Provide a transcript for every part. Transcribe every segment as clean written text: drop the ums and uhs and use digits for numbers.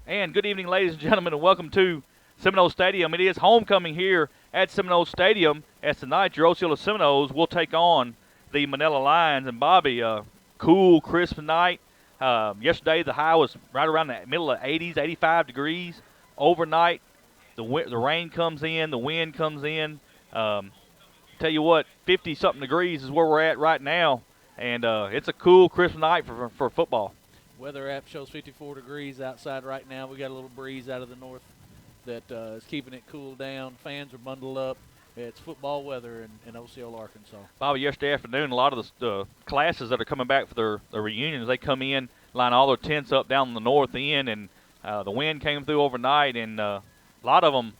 And good evening, ladies and gentlemen, and welcome to Seminoles Stadium. It is homecoming here at Seminoles Stadium, as tonight your Osceola Seminoles will take on the Manila Lions. And Bobby, cool, crisp night. Yesterday the high was right around the middle of 80s, 85 degrees. Overnight, the rain comes in, the wind comes in. Tell you what, 50-something degrees is where we're at right now, and it's a cool, crisp night for football. Weather app shows 54 degrees outside right now. We got a little breeze out of the north that is keeping it cool down. Fans are bundled up. It's football weather in Osceola, Arkansas. Bobby, yesterday afternoon, a lot of the classes that are coming back for their reunions, they come in, line all their tents up down the north end, and the wind came through overnight, and a lot of them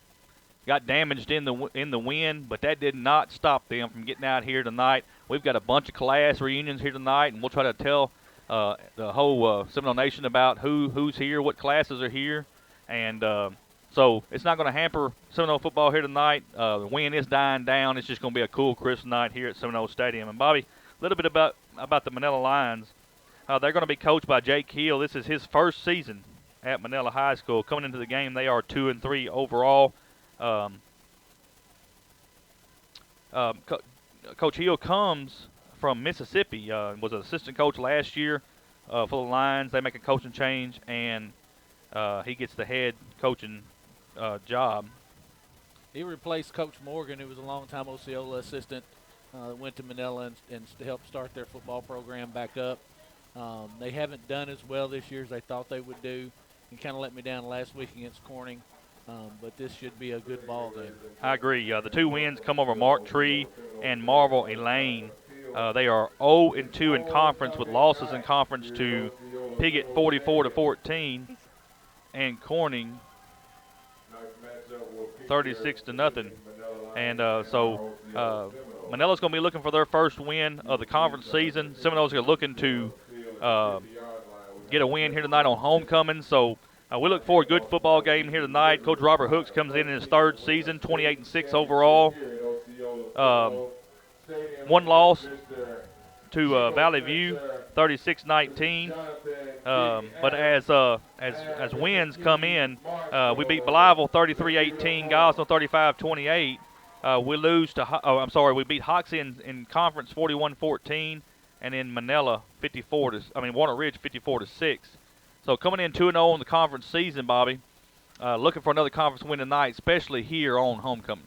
got damaged in the wind, but that did not stop them from getting out here tonight. We've got a bunch of class reunions here tonight, and we'll try to tell the whole Seminole Nation about who's here, what classes are here, and so it's not going to hamper Seminole football here tonight. The wind is dying down. It's just going to be a cool, crisp night here at Seminole Stadium. And Bobby, a little bit about the Manila Lions. They're going to be coached by Jake Hill. This is his first season at Manila High School. Coming into the game, they are 2-3 overall. Coach Hill comes from Mississippi. Was an assistant coach last year for the Lions. They make a coaching change, and he gets the head coaching job. He replaced Coach Morgan, who was a longtime Osceola assistant, went to Manila and to help start their football program back up. They haven't done as well this year as they thought they would do, and kind of let me down last week against Corning. But this should be a good ball game. I agree. The two wins come over Mark Tree and Marvel Elaine. They are 0-2 in conference, with losses in conference to Piggott 44-14 and Corning 36-0. And so Manila's going to be looking for their first win of the conference season. Seminoles are looking to get a win here tonight on homecoming. So we look forward to a good football game here tonight. Coach Robert Hooks comes in his third season, 28-6 overall. One loss to Valley View, 36-19. But as wins come in, we beat Blytheville 33-18, Gosnell 35-28. We beat Hoxie in conference 41-14, and in Manila Walnut Ridge 54-6. So coming in 2-0 in the conference season, Bobby, looking for another conference win tonight, especially here on homecoming.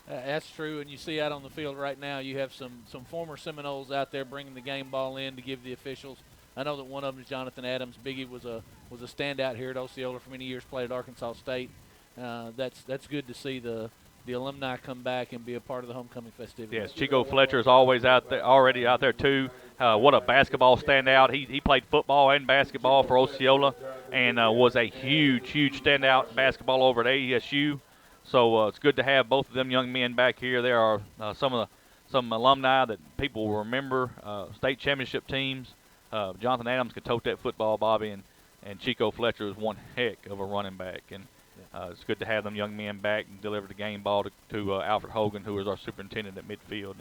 That's true, and you see out on the field right now, you have some former Seminoles out there bringing the game ball in to give the officials. I know that one of them is Jonathan Adams. Biggie was a standout here at Osceola for many years, played at Arkansas State. That's good to see the alumni come back and be a part of the homecoming festivities. Yes, Chico Fletcher is already out there too. What a basketball standout. He played football and basketball for Osceola, and was a huge standout basketball over at ASU. So it's good to have both of them young men back here. There are some alumni that people will remember, state championship teams. Jonathan Adams could tote that football, Bobby, and Chico Fletcher was one heck of a running back. And it's good to have them young men back and deliver the game ball to Alfred Hogan, who is our superintendent at midfield.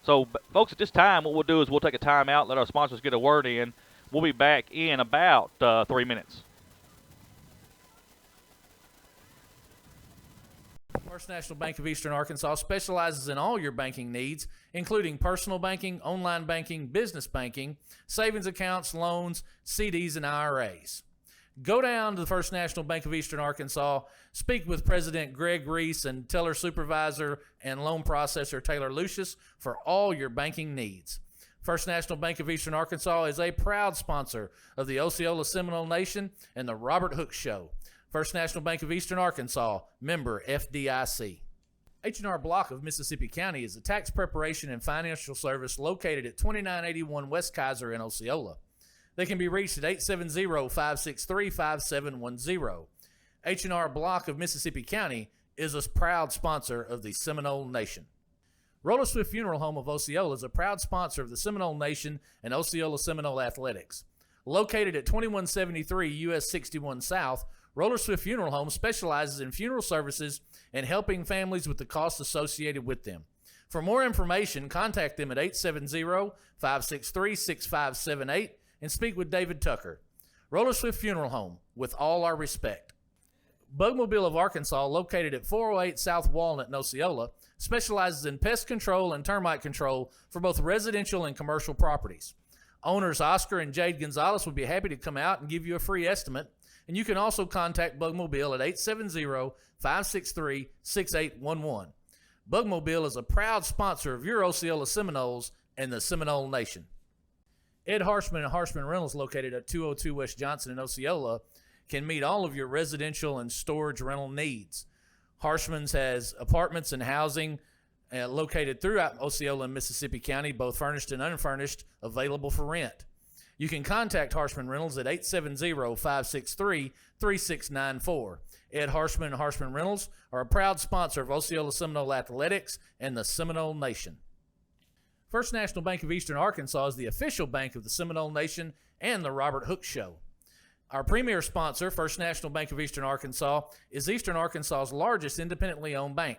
So, folks, at this time, what we'll do is we'll take a timeout, let our sponsors get a word in. We'll be back in about 3 minutes. First National Bank of Eastern Arkansas specializes in all your banking needs, including personal banking, online banking, business banking, savings accounts, loans, CDs, and IRAs. Go down to the First National Bank of Eastern Arkansas, speak with President Greg Reese and teller supervisor and loan processor Taylor Lucius for all your banking needs. First National Bank of Eastern Arkansas is a proud sponsor of the Osceola Seminole Nation and the Robert Hooks Show. First National Bank of Eastern Arkansas, member FDIC. H&R Block of Mississippi County is a tax preparation and financial service located at 2981 West Kaiser in Osceola. They can be reached at 870-563-5710. H&R Block of Mississippi County is a proud sponsor of the Seminole Nation. Roller Swift Funeral Home of Osceola is a proud sponsor of the Seminole Nation and Osceola Seminole Athletics. Located at 2173 US 61 South, Roller Swift Funeral Home specializes in funeral services and helping families with the costs associated with them. For more information, contact them at 870-563-6578 and speak with David Tucker. Roller Swift Funeral Home, with all our respect. Bugmobile of Arkansas, located at 408 South Walnut in Osceola, specializes in pest control and termite control for both residential and commercial properties. Owners Oscar and Jade Gonzalez would be happy to come out and give you a free estimate, and you can also contact Bugmobile at 870-563-6811. Bugmobile is a proud sponsor of your Osceola Seminoles and the Seminole Nation. Ed Harshman and Harshman Rentals, located at 202 West Johnson in Osceola, can meet all of your residential and storage rental needs. Harshman's has apartments and housing located throughout Osceola and Mississippi County, both furnished and unfurnished, available for rent. You can contact Harshman Rentals at 870-563-3694. Ed Harshman and Harshman Rentals are a proud sponsor of Osceola Seminole Athletics and the Seminole Nation. First National Bank of Eastern Arkansas is the official bank of the Seminole Nation and the Robert Hooks Show. Our premier sponsor, First National Bank of Eastern Arkansas, is Eastern Arkansas's largest independently owned bank.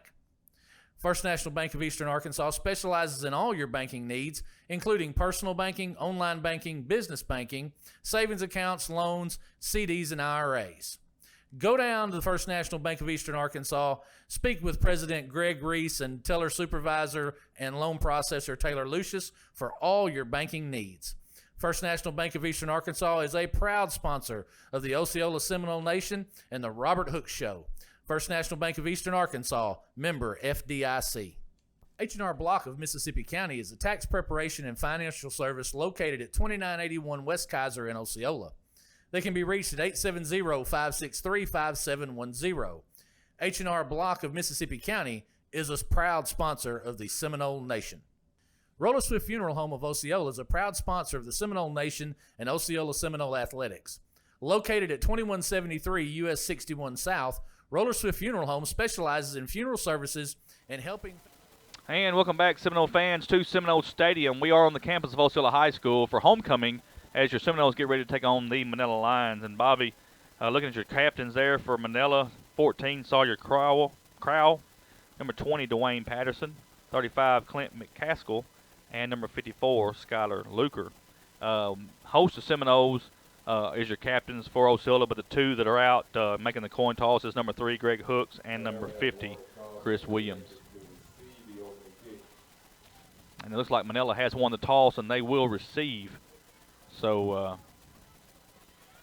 First National Bank of Eastern Arkansas specializes in all your banking needs, including personal banking, online banking, business banking, savings accounts, loans, CDs, and IRAs. Go down to the First National Bank of Eastern Arkansas, speak with President Greg Reese and teller supervisor and loan processor Taylor Lucius for all your banking needs. First National Bank of Eastern Arkansas is a proud sponsor of the Osceola Seminole Nation and the Robert Hooks Show. First National Bank of Eastern Arkansas, member FDIC. H&R Block of Mississippi County is a tax preparation and financial service located at 2981 West Kaiser in Osceola. They can be reached at 870-563-5710. H&R Block of Mississippi County is a proud sponsor of the Seminole Nation. Roller Swift Funeral Home of Osceola is a proud sponsor of the Seminole Nation and Osceola Seminole Athletics. Located at 2173 US 61 South, Roller Swift Funeral Home specializes in funeral services and helping... And welcome back, Seminole fans, to Seminole Stadium. We are on the campus of Osceola High School for homecoming as your Seminoles get ready to take on the Manila Lions. And Bobby, looking at your captains there for Manila, 14, Sawyer Crowell, number 20, Dwayne Patterson, 35, Clint McCaskill, and number 54, Skylar Luker. Host of Seminoles is your captains for Osceola, but the two that are out making the coin toss is number 3, Greg Hooks, and number 50, Chris Williams. And it looks like Manila has won the toss, and they will receive. So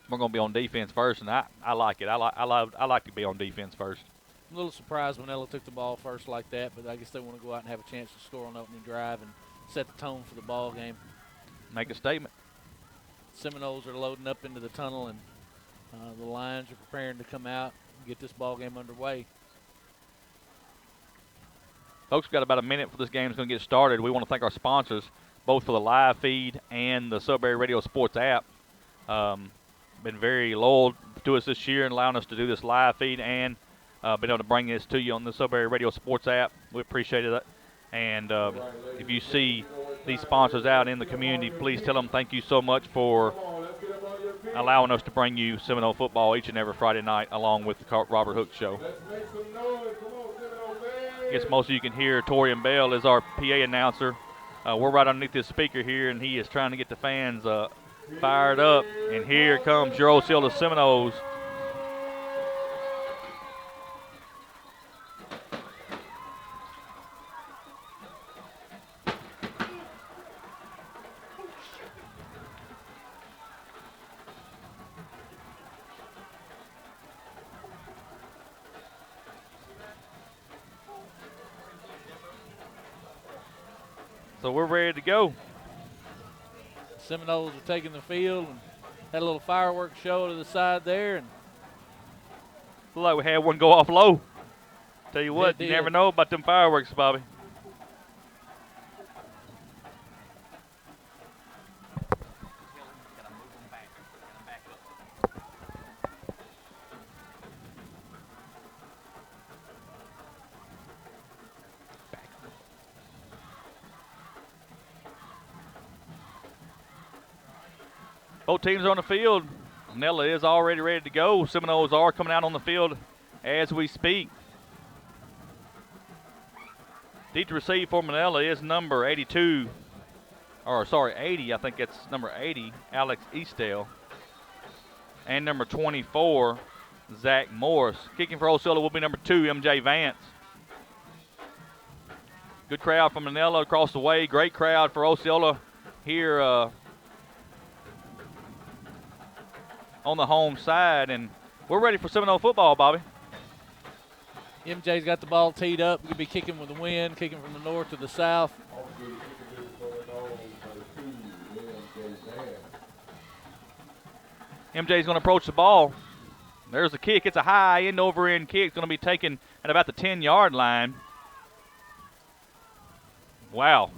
we're going to be on defense first, and I like it. I like to be on defense first. I'm a little surprised Manila took the ball first like that, but I guess they want to go out and have a chance to score on the opening drive and set the tone for the ball game. Make a statement. Seminoles are loading up into the tunnel, and the Lions are preparing to come out and get this ball game underway. Folks, we've got about a minute for this game is going to get started. We want to thank our sponsors, both for the live feed and the Sudbury Radio Sports app. Been very loyal to us this year and allowing us to do this live feed and been able to bring this to you on the Sudbury Radio Sports app. We appreciate it. And if you see these sponsors out in the community, please tell them thank you so much for allowing us to bring you Seminole football each and every Friday night along with the Robert Hooks Show. I guess most of you can hear Torian Bell is our PA announcer. We're right underneath this speaker here, and he is trying to get the fans fired up. And here comes your Osceola Seminoles. So we're ready to go. Seminoles are taking the field and had a little fireworks show to the side there. And Looked like we had one go off low. Tell you what, you did. never know about them fireworks, Bobby. Both teams are on the field. Manila is already ready to go. Seminoles are coming out on the field as we speak. Deep to receive for Manila is number 82, or sorry, 80. I think that's number 80, Alex Eastdale. and number 24, Zach Morris. Kicking for Osceola will be number 2, MJ Vance. Good crowd from Manila across the way. Great crowd for Osceola here on the home side. And we're ready for Seminole football, Bobby. MJ's got the ball teed up. He'll be kicking with the wind, kicking from the north to the south. MJ's going to approach the ball. There's the kick. It's a high end over end kick. It's going to be taken at about the 10-yard line. Wow.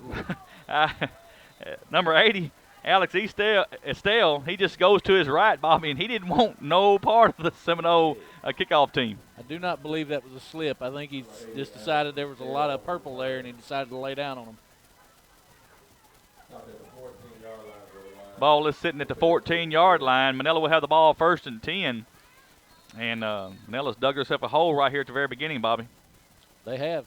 Number 80, Alex Estelle, he just goes to his right, Bobby, and he didn't want no part of the Seminole kickoff team. I do not believe that was a slip. I think he just decided there was a lot of purple there, and he decided to lay down on him. Ball is sitting at the 14-yard line. Manila will have the ball 1st and 10. And Manila's dug herself a hole right here at the very beginning, Bobby. They have.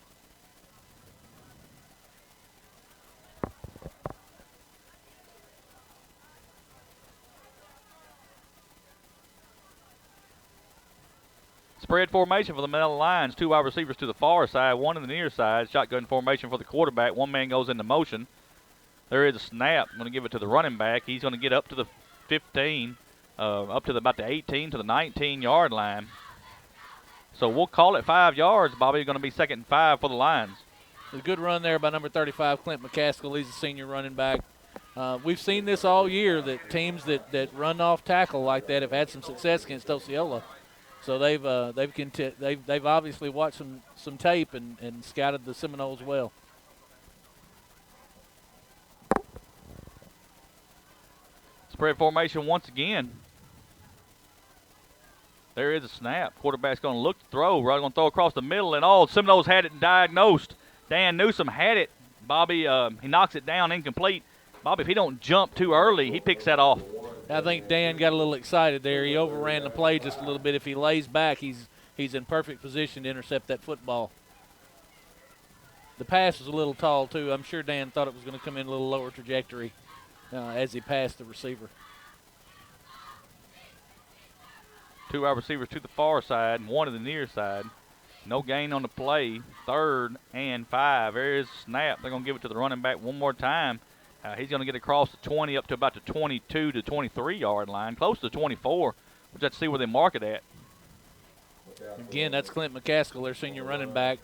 Spread formation for the Manila Lions. 2 wide receivers to the far side, 1 in the near side. Shotgun formation for the quarterback. 1 man goes into motion. There is a snap. I'm going to give it to the running back. He's going to get up to the 15, up to about the 18 to the 19-yard line. So we'll call it 5 yards, Bobby. Going to be 2nd and 5 for the Lions. A good run there by number 35, Clint McCaskill. He's a senior running back. We've seen this all year, that teams that run off tackle like that have had some success against Osceola. So they've obviously watched some tape and scouted the Seminoles well. Spread formation once again. There is a snap. Quarterback's going to look to throw. Right, going to throw across the middle, and Seminoles had it diagnosed. Dan Newsom had it. Bobby, he knocks it down incomplete. Bobby, if he don't jump too early, he picks that off. I think Dan got a little excited there. He overran the play just a little bit. If he lays back, he's in perfect position to intercept that football. The pass was a little tall, too. I'm sure Dan thought it was going to come in a little lower trajectory as he passed the receiver. 2 wide receivers to the far side and 1 to the near side. No gain on the play. 3rd and 5. There is a snap. They're going to give it to the running back one more time. He's going to get across the 20 up to about the 22 to 23-yard line, close to 24. We'll just see where they mark it at. Again, that's Clint McCaskill, their senior running back.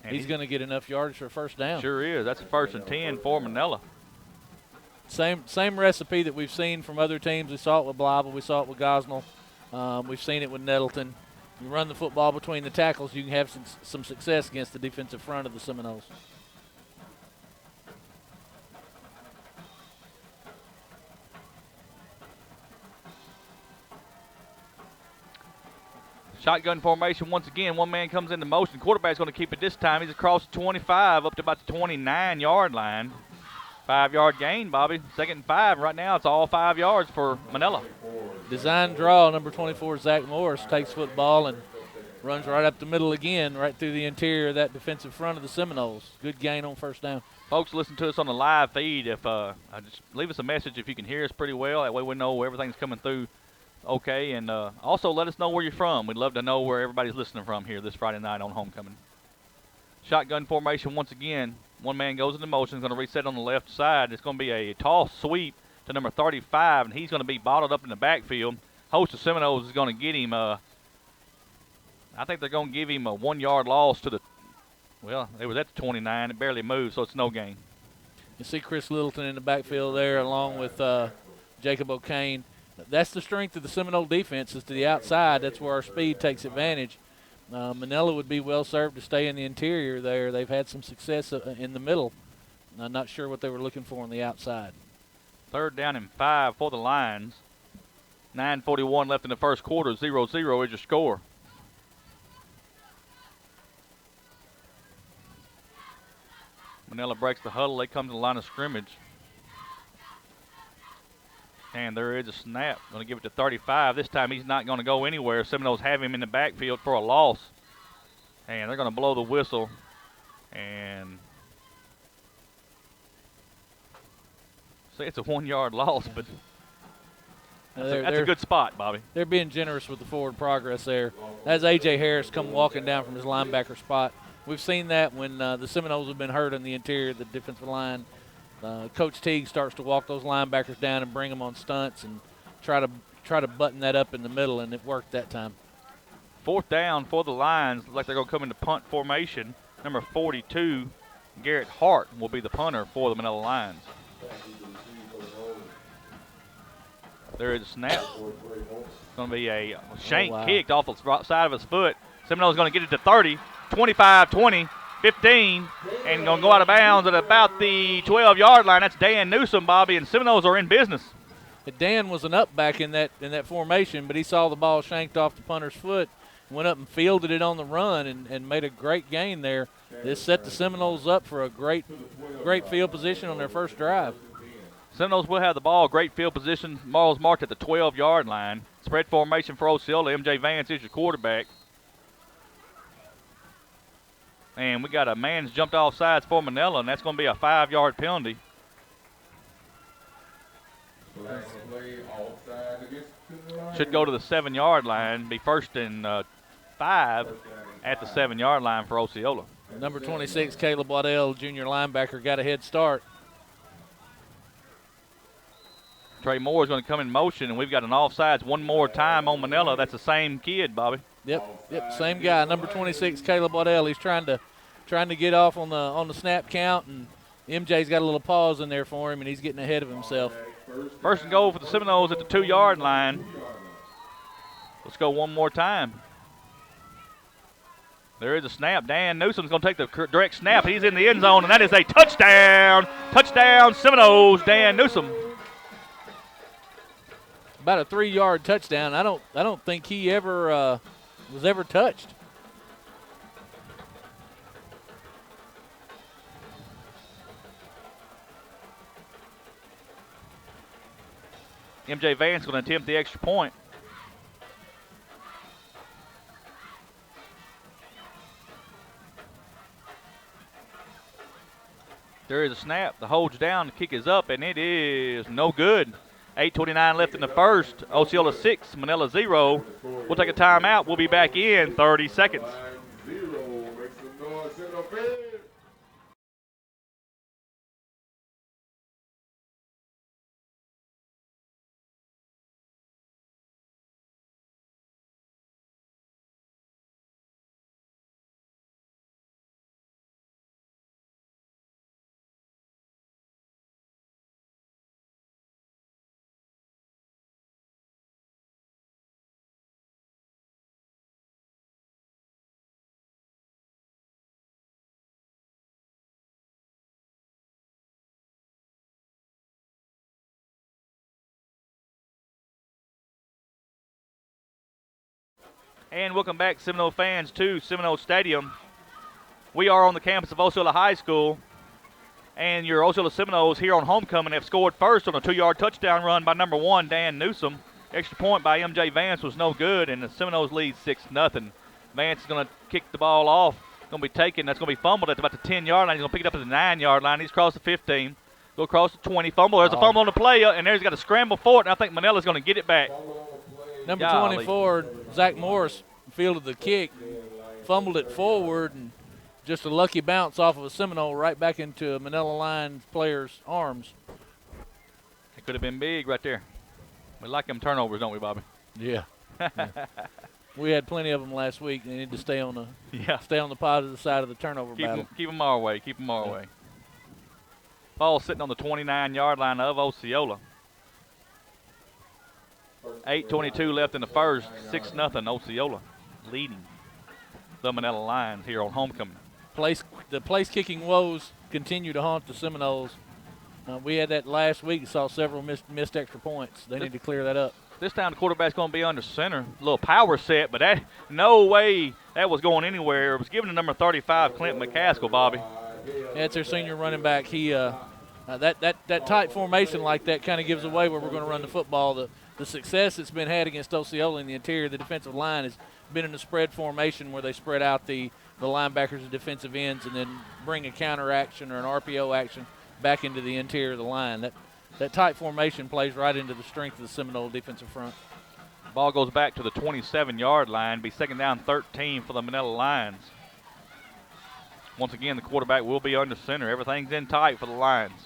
And he's going to get enough yardage for a 1st down. Sure is. That's a 1st and 10 for Manila. Same recipe that we've seen from other teams. We saw it with Blythe. We saw it with Gosnell. We've seen it with Nettleton. You run the football between the tackles, you can have some success against the defensive front of the Seminoles. Shotgun formation once again. 1 man comes into motion. Quarterback's going to keep it this time. He's across the 25 up to about the 29-yard line. 5-yard gain, Bobby. 2nd and 5. Right now it's all 5 yards for Manila. Design draw, number 24, Zach Morris, takes football and runs right up the middle again, right through the interior of that defensive front of the Seminoles. Good gain on 1st down. Folks, listen to us on the live feed. If just leave us a message if you can hear us pretty well. That way we know everything's coming through okay. And also let us know where you're from. We'd love to know where everybody's listening from here this Friday night on homecoming. Shotgun formation once again. 1 man goes into motion. He's going to reset on the left side. It's going to be a toss sweep to number 35, and he's going to be bottled up in the backfield. Host of Seminoles is going to get him. I think they're going to give him a 1-yard loss to the. Well, it was at the 29. It barely moved, so it's no gain. You see Chris Littleton in the backfield there, along with Jacob O'Kane. That's the strength of the Seminole defense, is to the outside. That's where our speed takes advantage. Manila would be well served to stay in the interior there. They've had some success in the middle. I'm not sure what they were looking for on the outside. 3rd down and 5 for the Lions. 9:41 left in the first quarter. 0-0 is your score. Manila breaks the huddle. They come to the line of scrimmage. And there is a snap. Going to give it to 35. This time he's not going to go anywhere. Seminoles have him in the backfield for a loss. And they're going to blow the whistle. And see, it's a 1-yard loss, but That's a good spot, Bobby. They're being generous with the forward progress there. As A.J. Harris come walking down from his linebacker spot. We've seen that when the Seminoles have been hurt in the interior of the defensive line. Coach Teague starts to walk those linebackers down and bring them on stunts and try to button that up in the middle, and it worked that time. 4th down for the Lions. Looks like they're going to come into punt formation. Number 42, Garrett Hart, will be the punter for the Manila Lions. There is a snap. It's going to be a shank kicked off the side of his foot. Seminoles going to get it to 30, 25, 20, 15, and going to go out of bounds at about the 12-yard line. That's Dan Newsom, Bobby, and Seminoles are in business. Dan was an up back in that formation, but he saw the ball shanked off the punter's foot, went up and fielded it on the run and made a great gain there. This set the Seminoles up for a great field position on their first drive. Seminoles will have the ball. Great field position. Ball's marked at the 12-yard line. Spread formation for Osceola. M.J. Vance is your quarterback. And we got a man's jumped off sides for Manila, and that's going to be a 5-yard penalty. Should go to the 7-yard line. Be 1st and 5 at the 7-yard line for Osceola. Number 26, Caleb Waddell, junior linebacker, got a head start. Trey Moore is going to come in motion, and we've got an offsides one more time on Manila. That's the same kid, Bobby. Yep, same guy. Number 26, Caleb Waddell. He's trying to get off on the snap count, and MJ's got a little pause in there for him, and he's getting ahead of himself. 1st and goal for the Seminoles at the 2-yard line. Let's go one more time. There is a snap. Dan Newsom's going to take the direct snap. He's in the end zone, and that is a touchdown. Touchdown, Seminoles, Dan Newsom. About a 3-yard touchdown. I don't think he ever was ever touched. M.J. Vance going to attempt the extra point. There is a snap. The hold's down. The kick is up, and it is no good. 8:29 left in the first. Osceola 6, Manila 0. We'll take a timeout. We'll be back in 30 seconds. And welcome back, Seminole fans, to Seminole Stadium. We are on the campus of Osceola High School, and your Osceola Seminoles here on homecoming have scored first on a 2-yard touchdown run by number 1, Dan Newsom. Extra point by M.J. Vance was no good, and the Seminoles lead 6-0. Vance is going to kick the ball off. Going to be taken. That's going to be fumbled at about the 10-yard line. He's going to pick it up at the 9-yard line. He's crossed the 15. Go across the 20. Fumble. There's a fumble on the play, and there's got a scramble for it, and I think Manila's going to get it back. Number 24, Zach Morris, fielded the kick, fumbled it forward, and just a lucky bounce off of a Seminole right back into a Manila Lions player's arms. It could have been big right there. We like them turnovers, don't we, Bobby? Yeah. We had plenty of them last week. They need to stay on the positive side of the turnover battle. Keep them our way. Keep them our way. Ball sitting on the 29-yard line of Osceola. 8:22 left in the first. 6-0 Osceola leading the Manila Lions here on homecoming. The place-kicking woes continue to haunt the Seminoles. We had that last week. Saw several missed extra points. They need to clear that up. This time the quarterback's going to be under center. A little power set, but that no way that was going anywhere. It was given to number 35, Clint McCaskill, Bobby. That's their senior running back. He that tight formation like that kind of gives away where we're going to run the football. The success that's been had against Osceola in the interior of the defensive line has been in the spread formation where they spread out the linebackers and defensive ends and then bring a counter action or an RPO action back into the interior of the line. that tight formation plays right into the strength of the Seminole defensive front. Ball goes back to the 27-yard line. Be second down 13 for the Manila Lions. Once again, the quarterback will be under center. Everything's in tight for the Lions.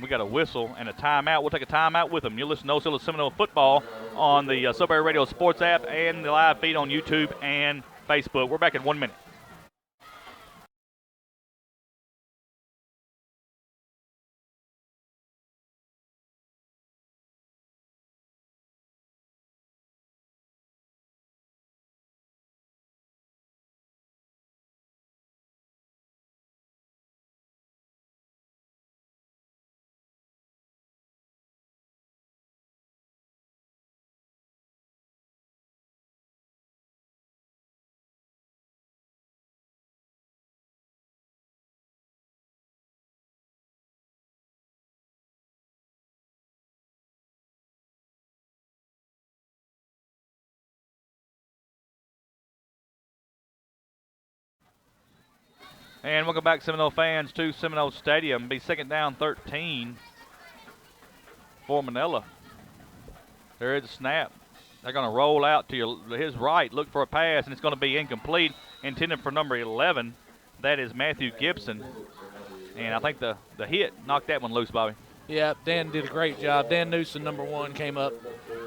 We got a whistle and a timeout. We'll take a timeout with them. You'll listen to Osceola Seminole football on the Sub-Area Radio Sports app and the live feed on YouTube and Facebook. We're back in 1 minute. And welcome back, Seminole fans, to Seminole Stadium. Be second down 13 for Manila. There is a snap. They're going to roll out to his right, look for a pass, and it's going to be incomplete, intended for number 11. That is Matthew Gibson. And I think the hit knocked that one loose, Bobby. Yeah, Dan did a great job. Dan Newsom, number 1, came up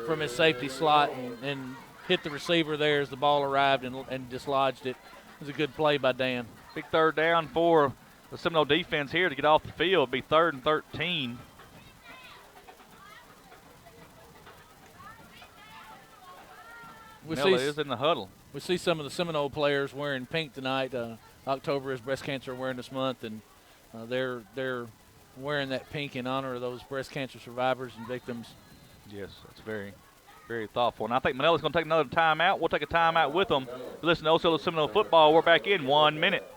from his safety slot and hit the receiver there as the ball arrived and dislodged it. It was a good play by Dan. Big third down for the Seminole defense here to get off the field. It'll be 3rd and 13. Manila is in the huddle. We see some of the Seminole players wearing pink tonight. October is Breast Cancer Awareness Month, and they're wearing that pink in honor of those breast cancer survivors and victims. Yes, that's very, very thoughtful. And I think Manila's going to take another timeout. We'll take a timeout with them. Listen to Osceola Seminole football. We're back in 1 minute.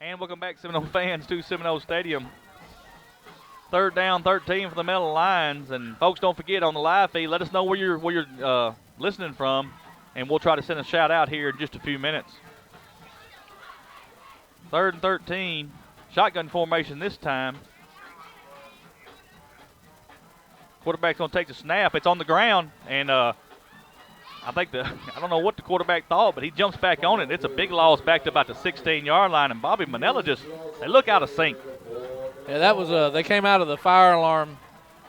And welcome back, Seminole fans, to Seminole Stadium. 3rd down 13 for the Manila Lions. And folks, don't forget on the live feed, let us know where you're listening from, and we'll try to send a shout out here in just a few minutes. 3rd and 13, shotgun formation this time. Quarterback's going to take the snap. It's on the ground, and I don't know what the quarterback thought, but he jumps back on it. It's a big loss back to about the 16-yard line, and Bobby Manila they look out of sync. Yeah, that was they came out of the fire alarm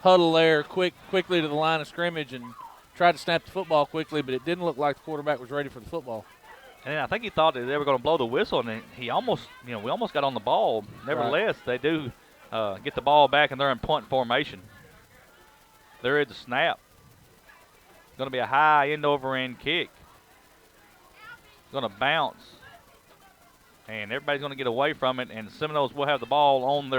huddle there quickly to the line of scrimmage and tried to snap the football quickly, but it didn't look like the quarterback was ready for the football. And I think he thought that they were going to blow the whistle, and we almost got on the ball. Nevertheless, They do get the ball back, and they're in punt formation. There is a snap. Going to be a high end-over-end kick. It's going to bounce. And everybody's going to get away from it, and Seminoles will have the ball on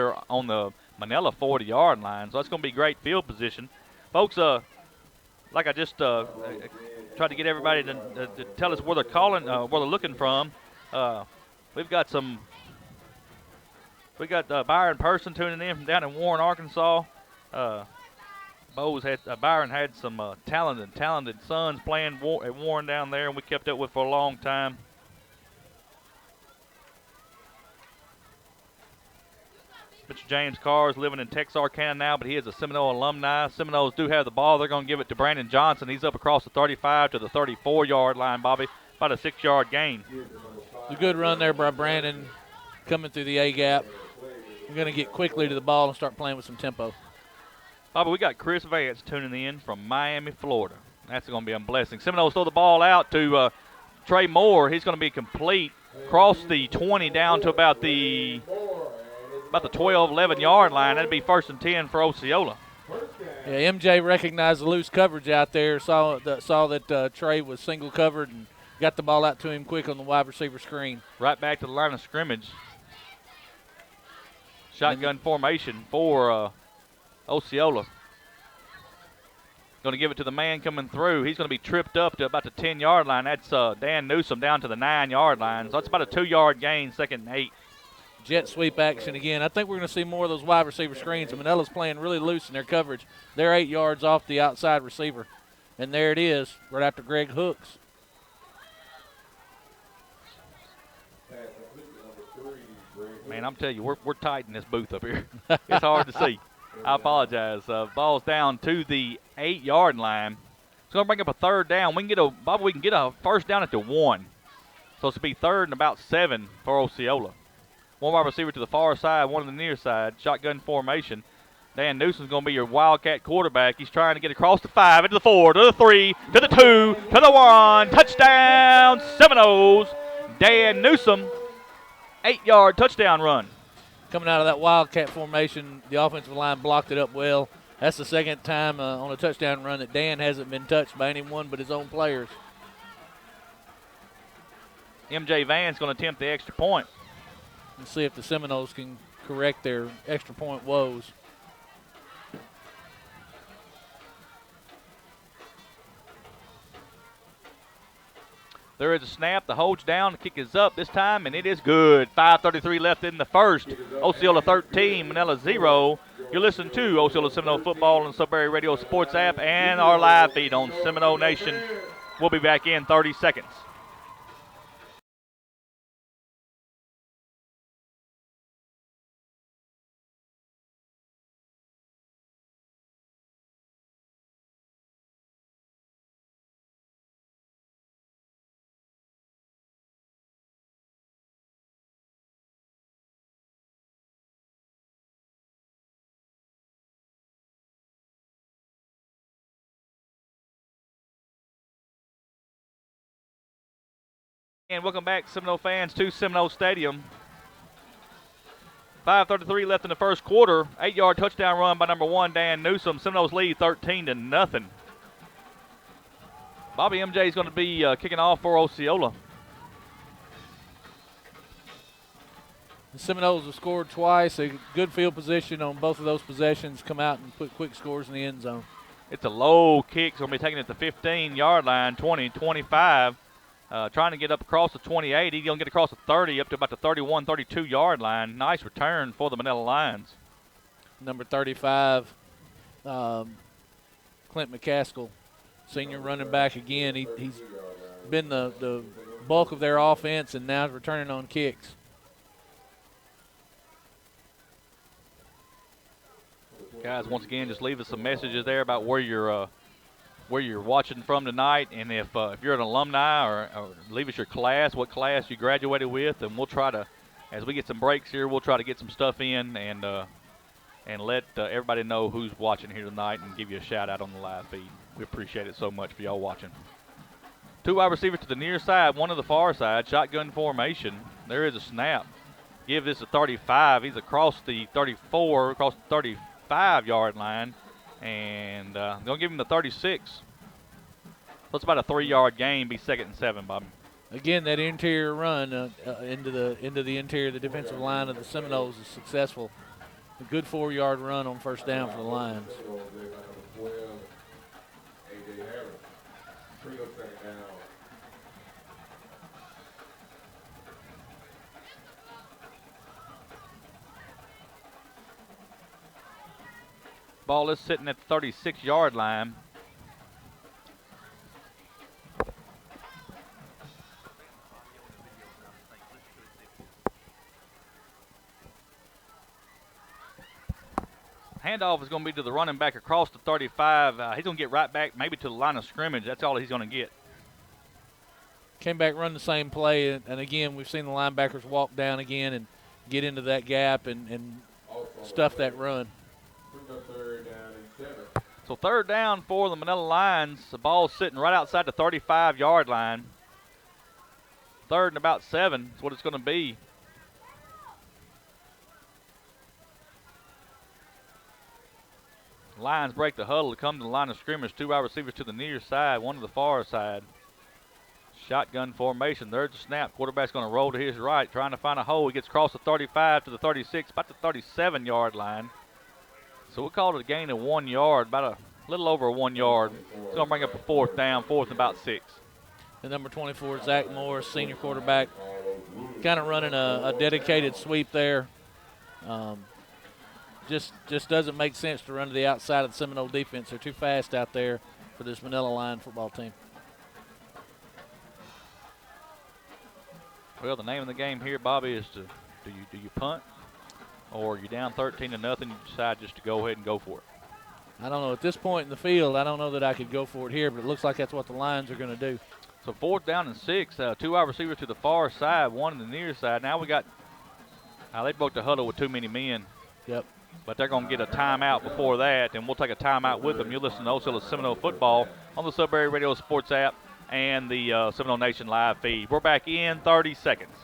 the Manila 40-yard line. So that's going to be great field position. Folks, like I just tried to get everybody to tell us where they're calling, where they're looking from. We've got Byron Person tuning in from down in Warren, Arkansas. Byron had some talented sons playing at Warren down there, and we kept up with for a long time. Mr. James Carr is living in Texarkana now, but he is a Seminole alumni. Seminoles do have the ball. They're going to give it to Brandon Johnson. He's up across the 35 to the 34-yard line, Bobby. About a 6-yard gain. A good run there by Brandon coming through the A-gap. We're going to get quickly to the ball and start playing with some tempo. Bobby, we got Chris Vance tuning in from Miami, Florida. That's going to be a blessing. Seminoles throw the ball out to Trey Moore. He's going to be complete. Cross the 20 down to about the 12, 11-yard line. That'd be 1st and 10 for Osceola. Yeah, MJ recognized the loose coverage out there, saw that Trey was single covered and got the ball out to him quick on the wide receiver screen. Right back to the line of scrimmage. Shotgun formation for Osceola. Going to give it to the man coming through. He's going to be tripped up to about the 10-yard line. That's Dan Newsom down to the 9-yard line. So that's about a 2-yard gain, 2nd and 8. Jet sweep action again. I think we're going to see more of those wide receiver screens. Manila's playing really loose in their coverage. They're 8 yards off the outside receiver. And there it is, right after Greg Hooks. Man, I'm telling you, we're tight in this booth up here. It's hard to see. I apologize. Ball's down to the 8-yard line. It's going to bring up a 3rd down. We can get a 1st down at the 1. So it's going to be 3rd and about 7 for Osceola. One wide receiver to the far side, one on the near side. Shotgun formation. Dan Newsom's going to be your Wildcat quarterback. He's trying to get across the 5, into the 4, to the 3, to the 2, to the 1. Touchdown, Seminoles. Dan Newsom, 8-yard touchdown run. Coming out of that Wildcat formation, the offensive line blocked it up well. That's the 2nd time on a touchdown run that Dan hasn't been touched by anyone but his own players. MJ Van's going to attempt the extra point. And see if the Seminoles can correct their extra point woes. There is a snap. The hold's down. The kick is up this time, and it is good. 5:33 left in the first. Osceola 13, Manila 0. You're listening to Osceola Seminole Football on the Sudbury Radio Sports app and our live feed on Seminole Nation. We'll be back in 30 seconds. And welcome back, Seminole fans, to Seminole Stadium. 5:33 left in the first quarter. 8-yard touchdown run by number 1, Dan Newsom. Seminoles lead 13-0. Bobby, MJ is going to be kicking off for Osceola. The Seminoles have scored twice. A good field position on both of those possessions. Come out and put quick scores in the end zone. It's a low kick. It's going to be taking it to the 15-yard line, 20, 25. Trying to get up across the 28. He's going to get across the 30 up to about the 31, 32-yard line. Nice return for the Manila Lions. Number 35, Clint McCaskill, senior running back again. He's been the bulk of their offense and now is returning on kicks. Guys, once again, just leave us some messages there about where you're watching from tonight, and if you're an alumni or leave us your class, what class you graduated with, and we'll try to, as we get some breaks here, we'll try to get some stuff in and let everybody know who's watching here tonight and give you a shout out on the live feed. We appreciate it so much for y'all watching. 2 wide receivers to the near side, 1 to the far side, shotgun formation. There is a snap. Give this a 35. He's across the 34, across the 35-yard line. And going to give him the 36. So it's about a 3-yard gain, be 2nd and 7, Bobby. Again, that interior run into the interior of the defensive line of the Seminoles is successful. A good 4-yard run on 1st down for the Lions. Ball is sitting at the 36-yard line. Handoff is going to be to the running back across the 35. He's going to get right back maybe to the line of scrimmage. That's all he's going to get. Came back, run the same play, and again, we've seen the linebackers walk down again and get into that gap and stuff that run. So 3rd down for the Manila Lions. The ball's sitting right outside the 35-yard line. 3rd and about 7 is what it's going to be. Lions break the huddle to come to the line of scrimmage. 2 wide receivers to the near side, 1 to the far side. Shotgun formation. There's the snap. Quarterback's going to roll to his right, trying to find a hole. He gets across the 35 to the 36, about the 37-yard line. So we'll call it a gain of 1 yard, about a little over 1 yard. It's going to bring up a 4th down, 4th and about 6. The number 24, Zach Morris, senior quarterback, kind of running a dedicated sweep there. Just doesn't make sense to run to the outside of the Seminole defense. They're too fast out there for this Manila Lion football team. Well, the name of the game here, Bobby, is do you punt, or you're down 13 to nothing, you decide just to go ahead and go for it. I don't know. At this point in the field, I don't know that I could go for it here, but it looks like that's what the Lions are going to do. So 4th down and 6. 2 wide receivers to the far side, 1 to the near side. Now we got they broke the huddle with too many men. Yep. But they're going to get a timeout before that, and we'll take a timeout with them. You'll listen to Osceola Seminole football on the Sudbury Radio Sports app and the Seminole Nation live feed. We're back in 30 seconds.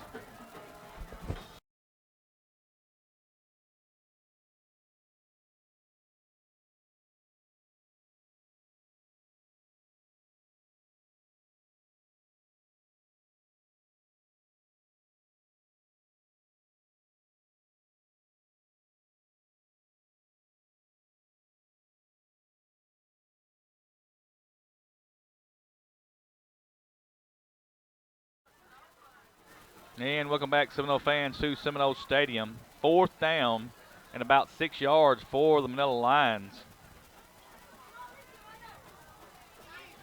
And welcome back, Seminole fans, to Seminole Stadium. 4th down and about 6 yards for the Manila Lions.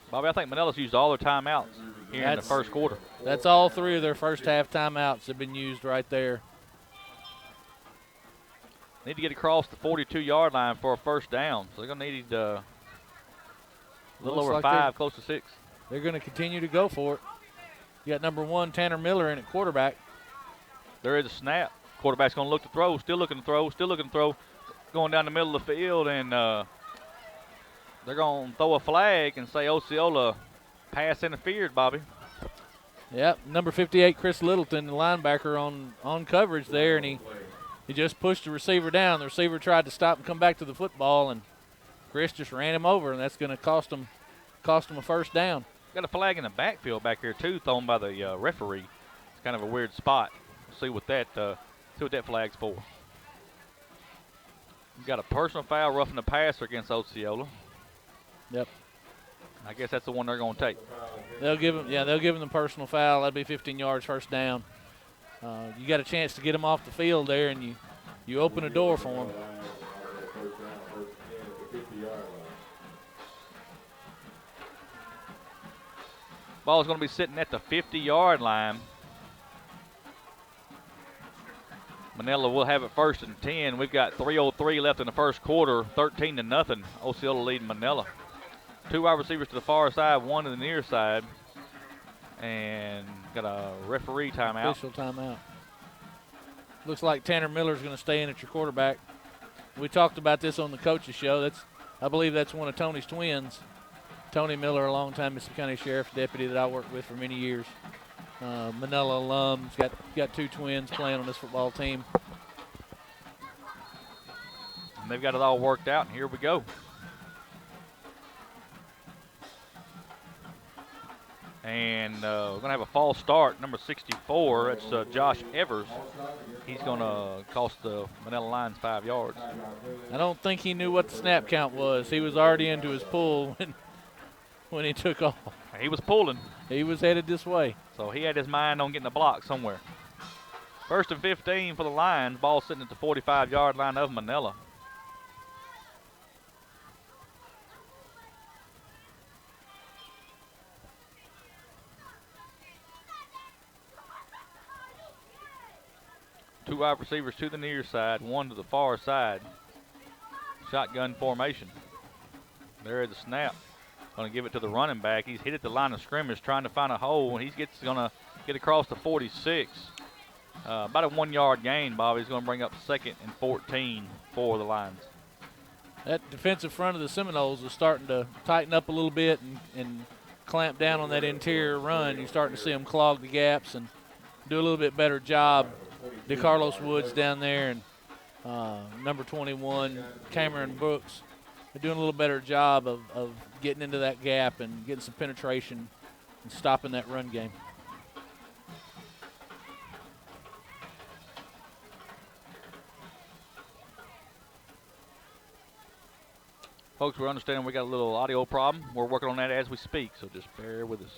Bobby, I think Manila's used all their timeouts here in the first quarter. That's all 3 of their first half timeouts have been used right there. Need to get across the 42-yard line for a 1st down. So they're going to need a little over 5, close to 6. They're going to continue to go for it. You got number 1, Tanner Miller, in at quarterback. There is a snap. Quarterback's going to look to throw, still looking to throw, going down the middle of the field, and they're going to throw a flag and say Osceola pass interfered, Bobby. Yep, number 58, Chris Littleton, the linebacker on coverage there, and he just pushed the receiver down. The receiver tried to stop and come back to the football, and Chris just ran him over, and that's going to cost him a 1st down. Got a flag in the backfield back here too, thrown by the referee. It's kind of a weird spot. We'll see what that flag's for. We've got a personal foul, roughing the passer against Osceola. Yep. I guess that's the one they're going to take. They'll give him the personal foul. That'd be 15 yards, 1st down. You got a chance to get him off the field there, and you open a door for him. Ball's going to be sitting at the 50-yard line. Manila will have it 1st and 10. We've got 3:03 left in the first quarter, 13 to nothing. Osceola leading Manila. 2 wide receivers to the far side, 1 to the near side. And got a referee timeout. Official timeout. Looks like Tanner Miller's going to stay in at your quarterback. We talked about this on the coaches show. I believe that's one of Tony's twins. Tony Miller, a longtime Mississippi County Sheriff's deputy that I worked with for many years. Manila alum. He's got 2 twins playing on this football team. And they've got it all worked out, and here we go. And we're going to have a false start, number 64. That's Josh Evers. He's going to cost the Manila Lions 5 yards. I don't think he knew what the snap count was. He was already into his pull when he took off. He was pulling. He was headed this way. So he had his mind on getting a block somewhere. 1st and 15 for the Lions. Ball sitting at the 45-yard line of Manila. Two wide receivers to the near side, one to the far side. Shotgun formation. There's the snap. Going to give it to the running back. He's hit at the line of scrimmage trying to find a hole, and he's going to get across the 46. About a 1 yard gain, Bobby. He's going to bring up 2nd and 14 for the Lions. That defensive front of the Seminoles is starting to tighten up a little bit and clamp down on that interior run. You're starting to see them clog the gaps and do a little bit better job. DeCarlos Woods down there and number 21, Cameron Brooks, are doing a little better job of getting into that gap and getting some penetration and stopping that run game. Folks, we're understanding we got a little audio problem. We're working on that as we speak, so just bear with us.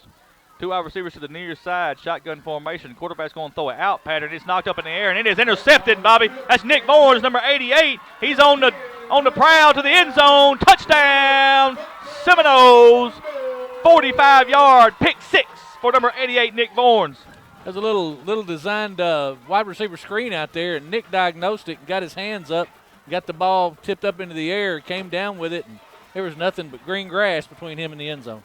Two wide receivers to the near side, shotgun formation. Quarterback's going to throw it out pattern. It's knocked up in the air, and it is intercepted, Bobby. That's Nick Vorns, number 88. He's on the prowl to the end zone. Touchdown, Seminoles. 45-yard pick six for number 88, Nick Vorns. There's a little designed wide receiver screen out there, and Nick diagnosed it and got his hands up, got the ball tipped up into the air, came down with it, and there was nothing but green grass between him and the end zone.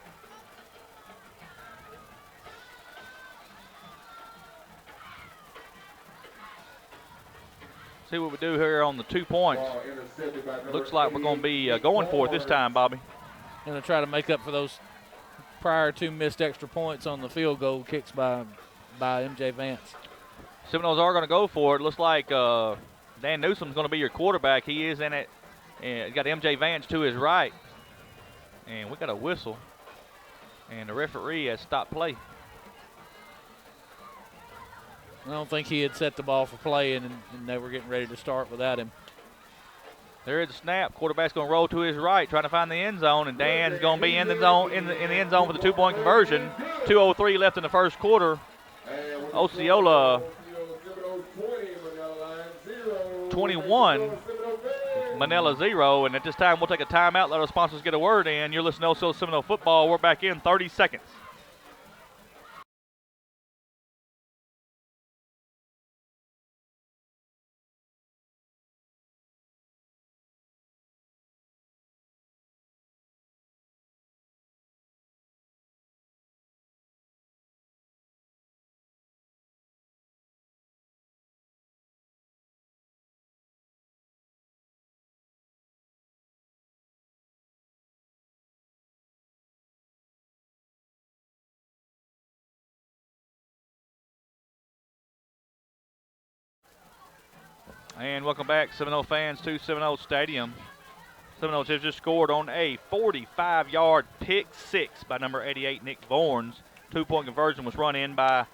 See what we do here on the 2 points. Looks like we're going to be going for it this time, Bobby. Going to try to make up for those prior 2 missed extra points on the field goal kicks by MJ Vance. Seminoles are going to go for it. Looks like Dan Newsom's going to be your quarterback. He is in it. And got MJ Vance to his right. And we got a whistle. And the referee has stopped play. I don't think he had set the ball for play, and they were getting ready to start without him. There is a snap. Quarterback's going to roll to his right, trying to find the end zone, and Dan's going to be in the zone in the end zone for the 2-point conversion. 2:03 left in the first quarter. Osceola 21, Manila 0, and at this time we'll take a timeout. Let our sponsors get a word in. You're listening to Osceola Seminole football. We're back in 30 seconds. And welcome back, Seminole fans, to Seminole Stadium. Seminoles have just scored on a 45-yard pick six by number 88, Nick Vorns. 2-point conversion was run in by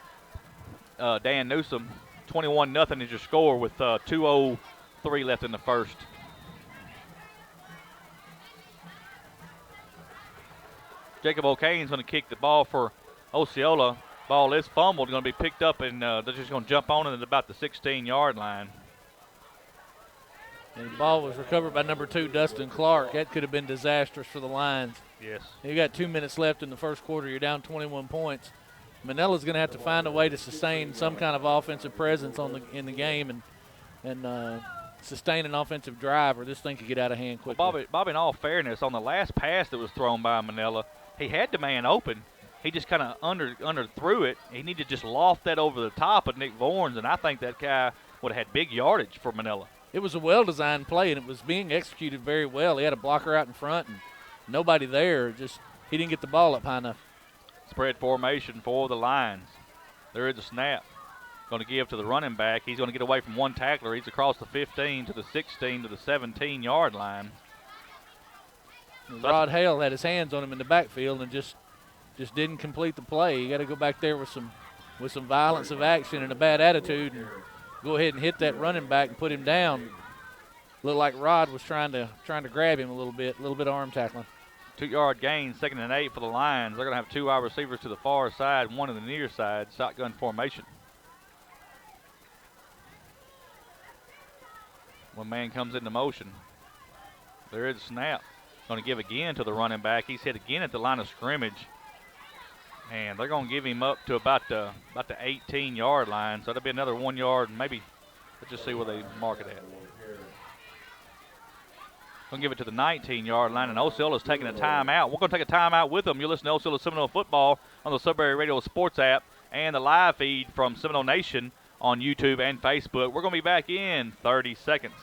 Dan Newsom. 21-0 is your score with 2:03 left in the first. Jacob O'Kane's going to kick the ball for Osceola. Ball is fumbled, going to be picked up, and they're just going to jump on it at about the 16-yard line. And the ball was recovered by number 2, Dustin Clark. That could have been disastrous for the Lions. Yes. You got 2 minutes left in the first quarter. You're down 21 points. Manila's going to have to find a way to sustain some kind of offensive presence in the game and sustain an offensive drive, or this thing could get out of hand quickly. Well, Bobby, in all fairness, on the last pass that was thrown by Manila, he had the man open. He just kind of under threw it. He needed to just loft that over the top of Nick Vorns, and I think that guy would have had big yardage for Manila. It was a well-designed play, and it was being executed very well. He had a blocker out in front and nobody there. Just he didn't get the ball up high enough. Spread formation for the Lions. There is a snap. Going to give to the running back. He's going to get away from one tackler. He's across the 15 to the 16 to the 17-yard line. Rod Hale had his hands on him in the backfield and just didn't complete the play. You got to go back there with some violence of action and a bad attitude and go ahead and hit that running back and put him down. Looked like Rod was trying to grab him a little bit of arm tackling. 2-yard gain, 2nd and 8 for the Lions. They're going to have 2 wide receivers to the far side, 1 to the near side, shotgun formation. One man comes into motion. There is a snap. Going to give again to the running back. He's hit again at the line of scrimmage. And they're going to give him up to about the 18-yard line. So that'll be another 1 yard, maybe Let's just see where they mark it at. Going to give it to the 19-yard line, and Osceola's taking a timeout. We're going to take a timeout with them. You'll listen to Osceola Seminole Football on the Sudbury Radio Sports app and the live feed from Seminole Nation on YouTube and Facebook. We're going to be back in 30 seconds.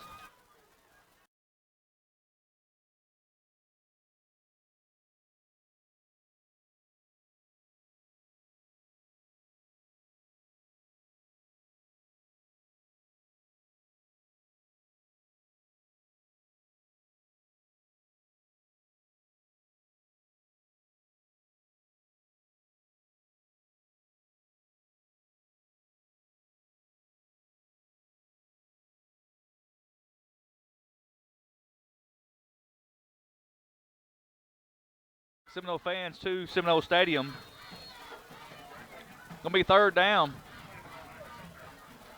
Seminole fans to Seminole Stadium. Going to be third down.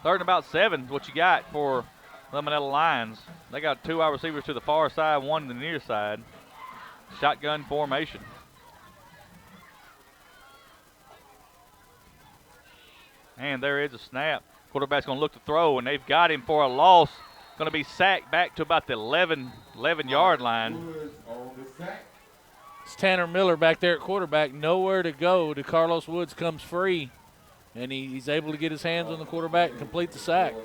Third and about 7 is what you got for the Manila Lions. They got 2 wide receivers to the far side, 1 to the near side. Shotgun formation. And there is a snap. Quarterback's going to look to throw, and they've got him for a loss. Going to be sacked back to about the 11-yard line. It's Tanner Miller back there at quarterback. Nowhere to go. DeCarlos Woods comes free, and he's able to get his hands on the quarterback and complete the sack.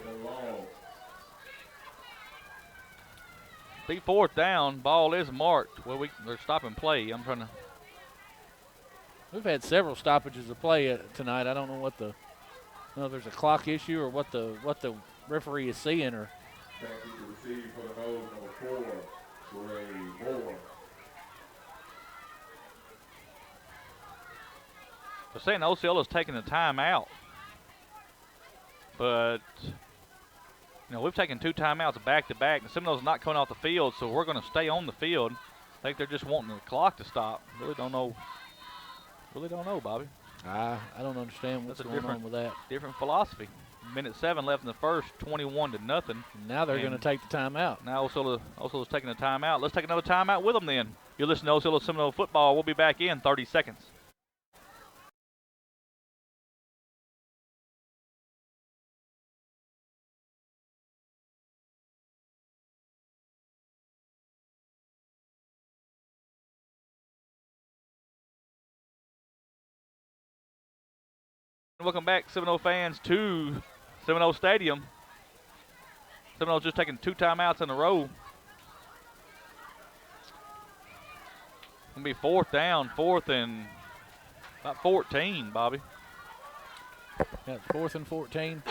The fourth down. Ball is marked. Well, they're stopping play. I'm trying to. We've had several stoppages of play tonight. I don't know what if there's a clock issue or what the referee is seeing. Or they're saying Osceola's taking a timeout, but we've taken 2 timeouts back to back, and Seminoles not coming off the field, so we're going to stay on the field. I think they're just wanting the clock to stop. Really don't know, Bobby. I don't understand what's going on with that. Different philosophy. Minute 7 left in the first, 21-0. Now they're going to take the timeout. Now Osceola's taking a timeout. Let's take another timeout with them then. You're listening to Osceola Seminole Football. We'll be back in 30 seconds. Welcome back, Seminole fans, to Seminole Stadium. Seminoles just taking 2 timeouts in a row. Gonna be fourth down, 4th and about 14, Bobby. Yeah, 4th and 14.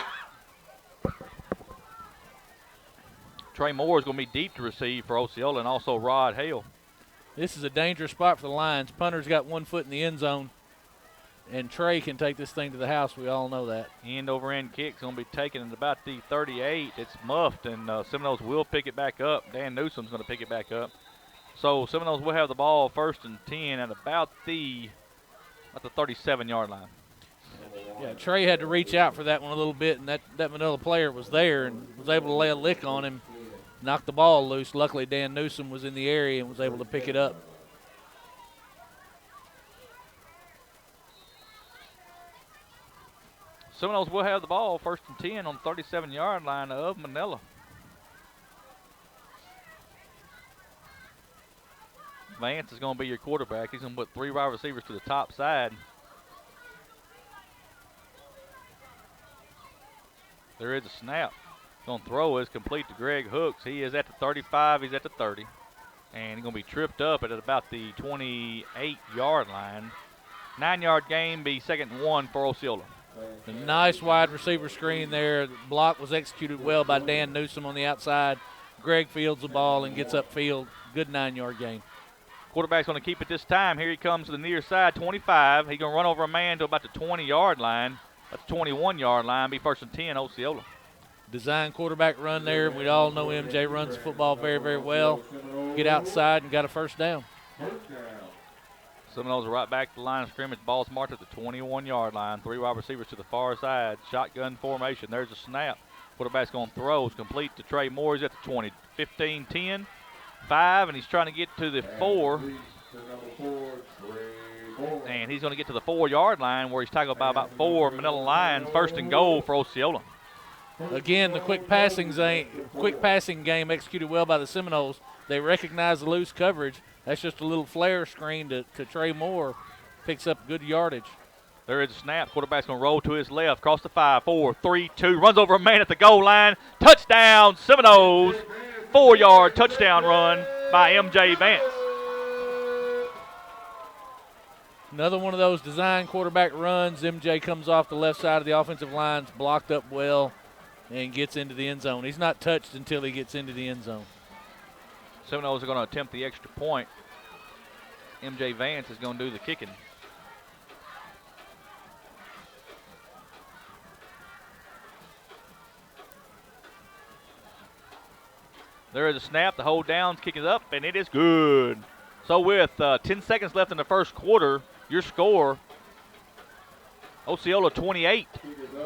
Trey Moore is gonna be deep to receive for Osceola, and also Rod Hale. This is a dangerous spot for the Lions. Punter's got 1 foot in the end zone. And Trey can take this thing to the house. We all know that. End over end kick's going to be taken at about the 38. It's muffed, and Seminoles will pick it back up. Dan Newsom's going to pick it back up. So Seminoles will have the ball 1st and 10 at about the 37-yard line. Yeah, Trey had to reach out for that one a little bit, and that Manila player was there and was able to lay a lick on him, knock the ball loose. Luckily, Dan Newsom was in the area and was able to pick it up. Seminoles will have the ball 1st and 10 on the 37-yard line of Manila. Vance is going to be your quarterback. He's going to put 3 wide receivers to the top side. There is a snap. Going to throw is complete to Greg Hooks. He is at the 35. He's at the 30. And he's going to be tripped up at about the 28-yard line. 9-yard gain, be 2nd and 1 for Osceola. A nice wide receiver screen there. The block was executed well by Dan Newsom on the outside. Greg fields the ball and gets upfield. Good 9-yard gain. Quarterback's going to keep it this time. Here he comes to the near side, 25. He's going to run over a man to about the 20-yard line. That's the 21-yard line. Be 1st and 10, Osceola. Design quarterback run there. We all know MJ runs the football very, very well. Get outside and got a 1st down. Seminoles are right back to the line of scrimmage. Ball's marked at the 21-yard line. 3 wide receivers to the far side. Shotgun formation. There's a snap. Quarterback's going to throw. It's complete to Trey Moore. He's at the 20. 15, 10, 5, and he's trying to get to the 4. And he's going to get to the 4-yard line where he's tackled by about 4 Manila Lions. 1st and goal for Osceola. Again, the quick passing game executed well by the Seminoles. They recognize the loose coverage. That's just a little flare screen to Trey Moore. Picks up good yardage. There is a snap. Quarterback's going to roll to his left, cross the 5, 4, 3, 2. Runs over a man at the goal line. Touchdown, Seminoles. 4-yard touchdown run by M.J. Vance. Another one of those design quarterback runs. MJ comes off the left side of the offensive line, blocked up well, and gets into the end zone. He's not touched until he gets into the end zone. Seminoles are going to attempt the extra point. M.J. Vance is going to do the kicking. There is a snap. The hold down, kick it up, and it is good. So with 10 seconds left in the first quarter, your score, Osceola 28,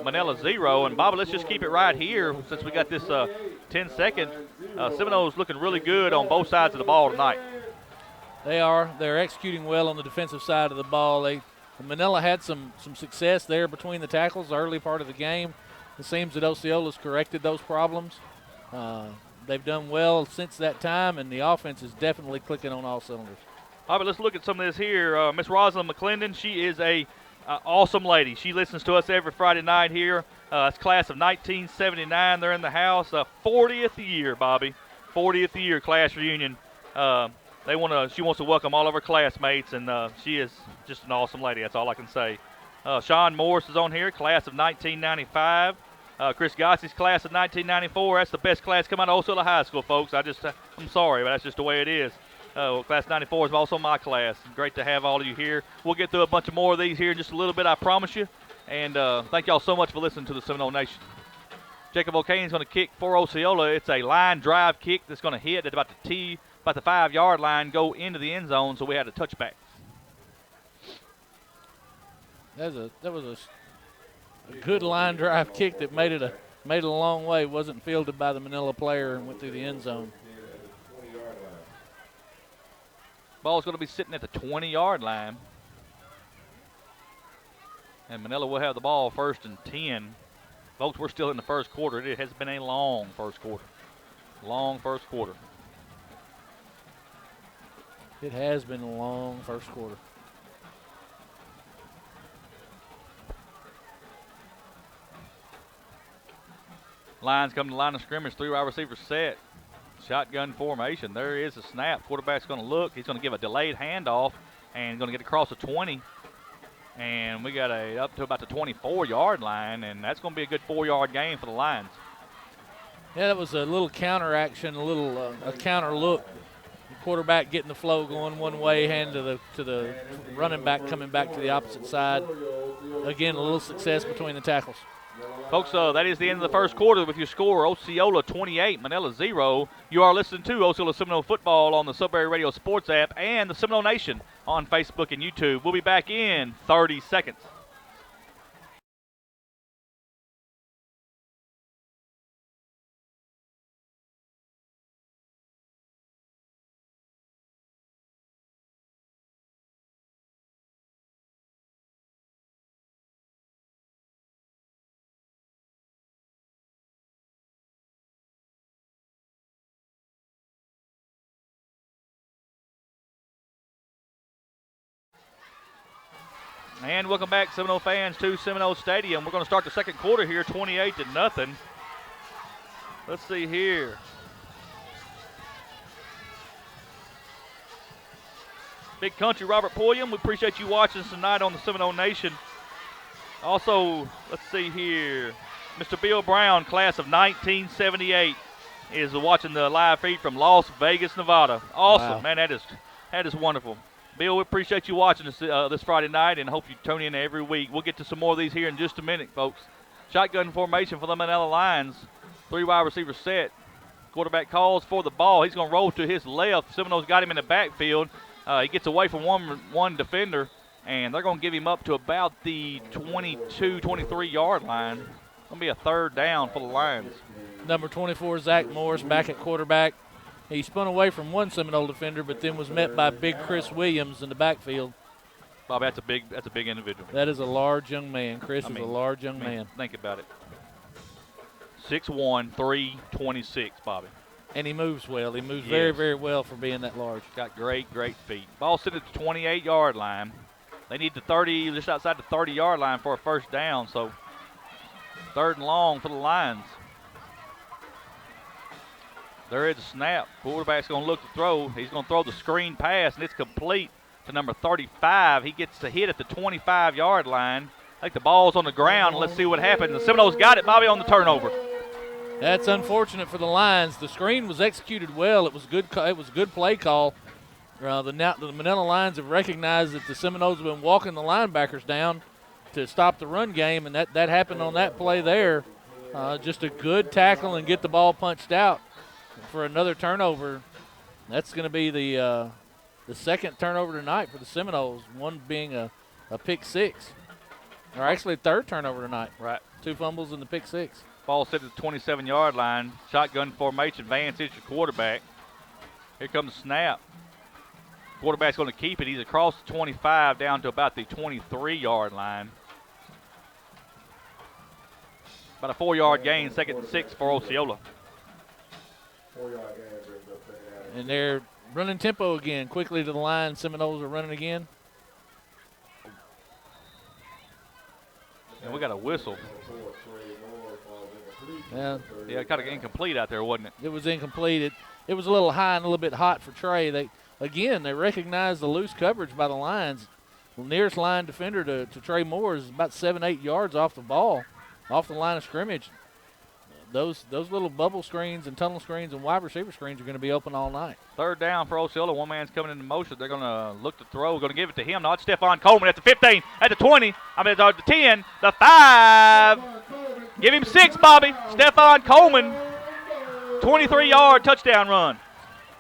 Manila 0. And, Bobby, let's just keep it right here since we got this 10 seconds. Seminoles looking really good on both sides of the ball tonight. They are. They're executing well on the defensive side of the ball. Manila had some success there between the tackles early part of the game. It seems that Osceola's corrected those problems. They've done well since that time, and the offense is definitely clicking on all cylinders. All right, let's look at some of this here. Miss Rosalind McClendon, she is a awesome lady. She listens to us every Friday night here. It's class of 1979. They're in the house. 40th year, Bobby. 40th year class reunion. She wants to welcome all of her classmates, and she is just an awesome lady. That's all I can say. Sean Morris is on here, class of 1995. Chris Gossie's class of 1994. That's the best class come out of Osceola High School, folks. I'm sorry, but that's just the way it is. Class 94 is also my class. Great to have all of you here. We'll get through a bunch of more of these here in just a little bit, I promise you. And thank y'all so much for listening to the Seminole Nation. Jacob O'Kane's going to kick for Osceola. It's a line drive kick that's going to hit at about the 5-yard line, go into the end zone, so we had a touchback. That was a good line drive kick that made it a long way. Wasn't fielded by the Manila player and went through the end zone. Ball's going to be sitting at the 20-yard line. And Manila will have the ball 1st and 10. Folks, we're still in the first quarter. It has been a long first quarter. Long first quarter. It has been a long first quarter. Lions come to the line of scrimmage, 3 wide receivers set. Shotgun formation. There is a snap. Quarterback's going to look. He's going to give a delayed handoff and going to get across the 20. And we got up to about the 24-yard line, and that's going to be a good 4-yard gain for the Lions. Yeah, that was a little counter action, a counter look. The quarterback getting the flow going one way, hand to the running back coming back to the opposite side. Again, a little success between the tackles. Folks, that is the end of the first quarter with your score, Osceola 28, Manila 0. You are listening to Osceola Seminole Football on the Sudbury Radio Sports app and the Seminole Nation on Facebook and YouTube. We'll be back in 30 seconds. And welcome back, Seminole fans, to Seminole Stadium. We're going to start the second quarter here, 28-0. Let's see here. Big Country Robert Pulliam, we appreciate you watching us tonight on the Seminole Nation. Also, let's see here. Mr. Bill Brown, class of 1978, is watching the live feed from Las Vegas, Nevada. Awesome, wow. Man, that is wonderful. Bill, we appreciate you watching us this Friday night and hope you tune in every week. We'll get to some more of these here in just a minute, folks. Shotgun formation for the Manila Lions. 3 wide receivers set. Quarterback calls for the ball. He's going to roll to his left. Seminoles got him in the backfield. He gets away from one defender, and they're going to give him up to about the 22, 23-yard line. Going to be a 3rd down for the Lions. Number 24, Zach Morris, back at quarterback. He spun away from one Seminole defender, but then was met by big Chris Williams in the backfield. Bob, that's a big individual. That is a large young man. Chris is a large young man. Think about it. 6'1", 326, Bobby. And he moves well. He moves Yes. very, very well for being that large. Got great feet. Ball sitting at the 28-yard line. They need the 30, just outside the 30-yard line for a first down, so 3rd and long for the Lions. There is a snap. Quarterback's going to look to throw. He's going to throw the screen pass, and it's complete to number 35. He gets the hit at the 25-yard line. I think the ball's on the ground. Let's see what happens. The Seminoles got it, Bobby, on the turnover. That's unfortunate for the Lions. The screen was executed well. It was good. It was a good play call. The Manila Lions have recognized that the Seminoles have been walking the linebackers down to stop the run game, and that happened on that play there. Just a good tackle and get the ball punched out for another turnover. That's going to be the 2nd turnover tonight for the Seminoles, one being a pick 6. Or actually 3rd turnover tonight. Right. 2 fumbles and the pick 6. Ball set at the 27-yard line. Shotgun formation. Vance is your quarterback. Here comes the snap. Quarterback's going to keep it. He's across the 25 down to about the 23-yard line. About a 4-yard gain, 2nd and 6 for Osceola. And they're running tempo again. Quickly to the line. Seminoles are running again. And we got a whistle. Yeah, kind of incomplete out there, wasn't it? it was incomplete. It was a little high and a little bit hot for Trey. They recognized the loose coverage by the Lions. The nearest line defender to Trey Moore is about 7-8 yards off the ball, off the line of scrimmage. Those little bubble screens and tunnel screens and wide receiver screens are going to be open all night. 3rd down for Osceola. One man's coming into motion. They're going to look to throw. Going to give it to him. Not Stephon Coleman at the 15, at the 20. At the 10, the 5. Give him 6, Bobby. Stephon Coleman, 23-yard touchdown run.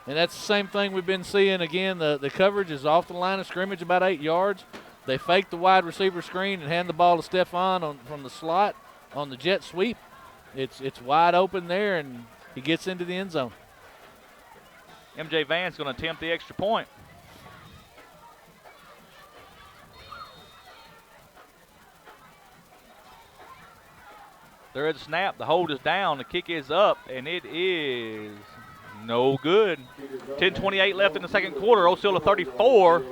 And that's the same thing we've been seeing again. The coverage is off the line of scrimmage about 8 yards. They fake the wide receiver screen and hand the ball to Stephon from the slot on the jet sweep. It's wide open there, and he gets into the end zone. MJ Vance going to attempt the extra point. There is a snap. The hold is down. The kick is up, and it is no good. 10:28 left in the 2nd quarter. Osceola 34,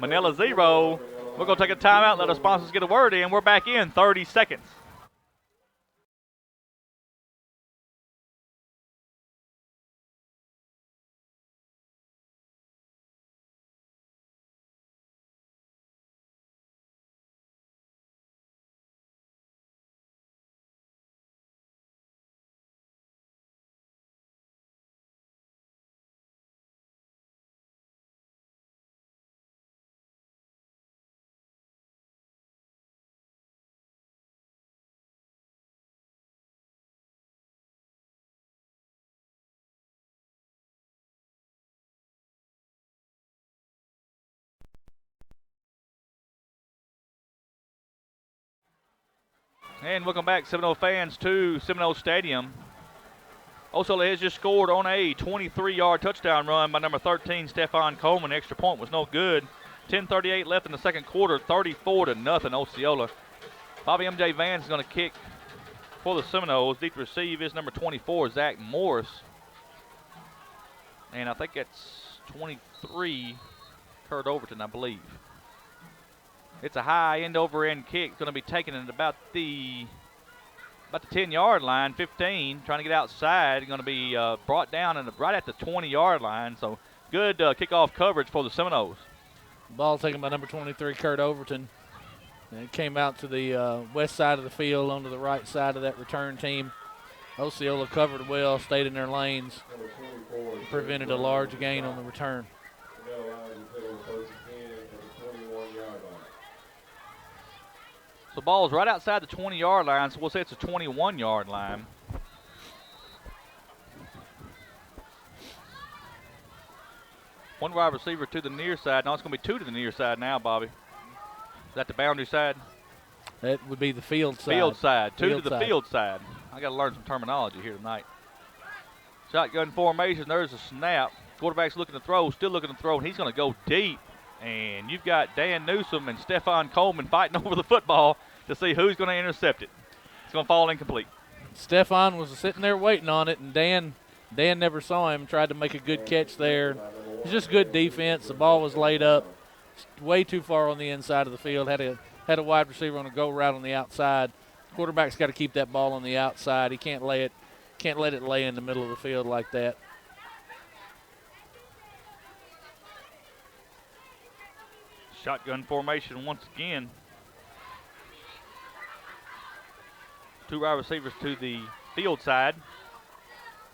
Manila 0. We're going to take a timeout, let our sponsors get a word in. We're back in 30 seconds. And welcome back, Seminole fans, to Seminole Stadium. Osceola has just scored on a 23-yard touchdown run by number 13, Stephon Coleman. Extra point was no good. 10:38 left in the 2nd quarter, 34-0 Osceola. Bobby MJ Vance is going to kick for the Seminoles. Deep to receive is number 24, Zach Morris. And I think that's 23, Kurt Overton, I believe. It's a high end-over-end kick. It's going to be taken at about the 10-yard line, 15, trying to get outside. Going to be brought down right at the 20-yard line. So good kickoff coverage for the Seminoles. Ball taken by number 23, Kurt Overton. And it came out to the west side of the field onto the right side of that return team. Osceola covered well, stayed in their lanes, prevented a large gain on the return. The ball's right outside the 20-yard line, so we'll say it's a 21-yard line. One wide receiver to the near side. No, it's going to be 2 to the near side now, Bobby. Is that the boundary side? That would be the field side. Field side. 2 Field to the side. field side. I got to learn some terminology here tonight. Shotgun formation. There's a snap. Quarterback's looking to throw, still looking to throw, and he's going to go deep. And you've got Dan Newsom and Stephon Coleman fighting over the football to see who's going to intercept it. It's going to fall incomplete. Stefan was sitting there waiting on it, and Dan never saw him. Tried to make a good catch there. It was just good defense. The ball was laid up way too far on the inside of the field. Had a wide receiver on a go route on the outside. Quarterback's got to keep that ball on the outside. He can't let it lay in the middle of the field like that. Shotgun formation once again. 2 wide receivers to the field side.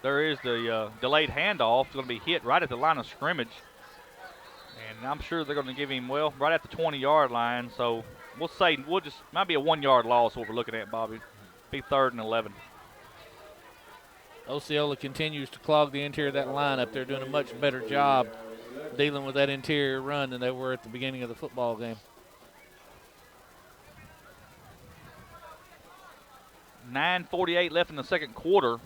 There is the delayed handoff. It's going to be hit right at the line of scrimmage. And I'm sure they're going to give him, well, right at the 20-yard line. So might be a 1-yard loss what we're looking at, Bobby. Be 3rd and 11. Osceola continues to clog the interior of that lineup. They're doing a much better job dealing with that interior run than they were at the beginning of the football game. 9:48 left in the second quarter.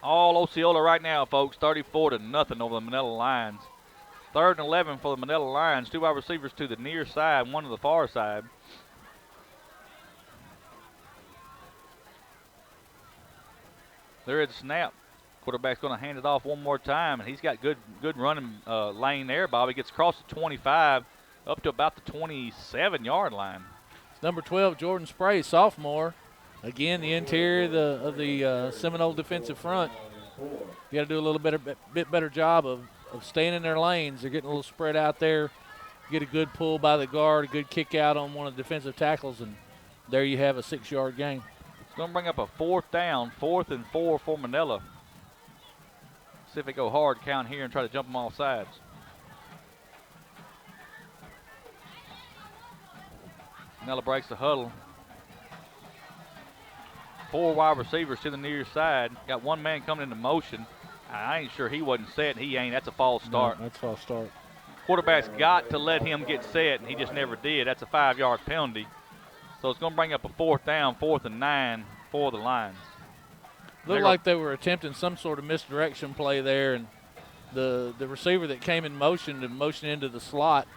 All Osceola right now, folks, 34-0 over the Manila Lions. 3rd and 11 for the Manila Lions. 2 wide receivers to the near side, 1 to the far side. There is a snap. Quarterback's going to hand it off one more time, and he's got good running lane there, Bobby. Gets across the 25 up to about the 27-yard line. It's number 12, Jordan Spray, sophomore. Again, the interior of the Seminole defensive front. You got to do a little bit better job of staying in their lanes. They're getting a little spread out there. Get a good pull by the guard, a good kick out on one of the defensive tackles, and there you have a 6-yard gain. It's going to bring up a 4th down, 4th and 4 for Manila. See if they go hard count here and try to jump them off sides. Manila breaks the huddle. 4 wide receivers to the near side. Got 1 man coming into motion. I ain't sure he wasn't set. He ain't. That's a false start. No, that's a false start. Quarterback's got to let him get set, and he just never did. That's a 5-yard penalty. So it's going to bring up a 4th down, 4th and 9 for the Lions. Looked like they were attempting some sort of misdirection play there, and the receiver that came in motion into the slot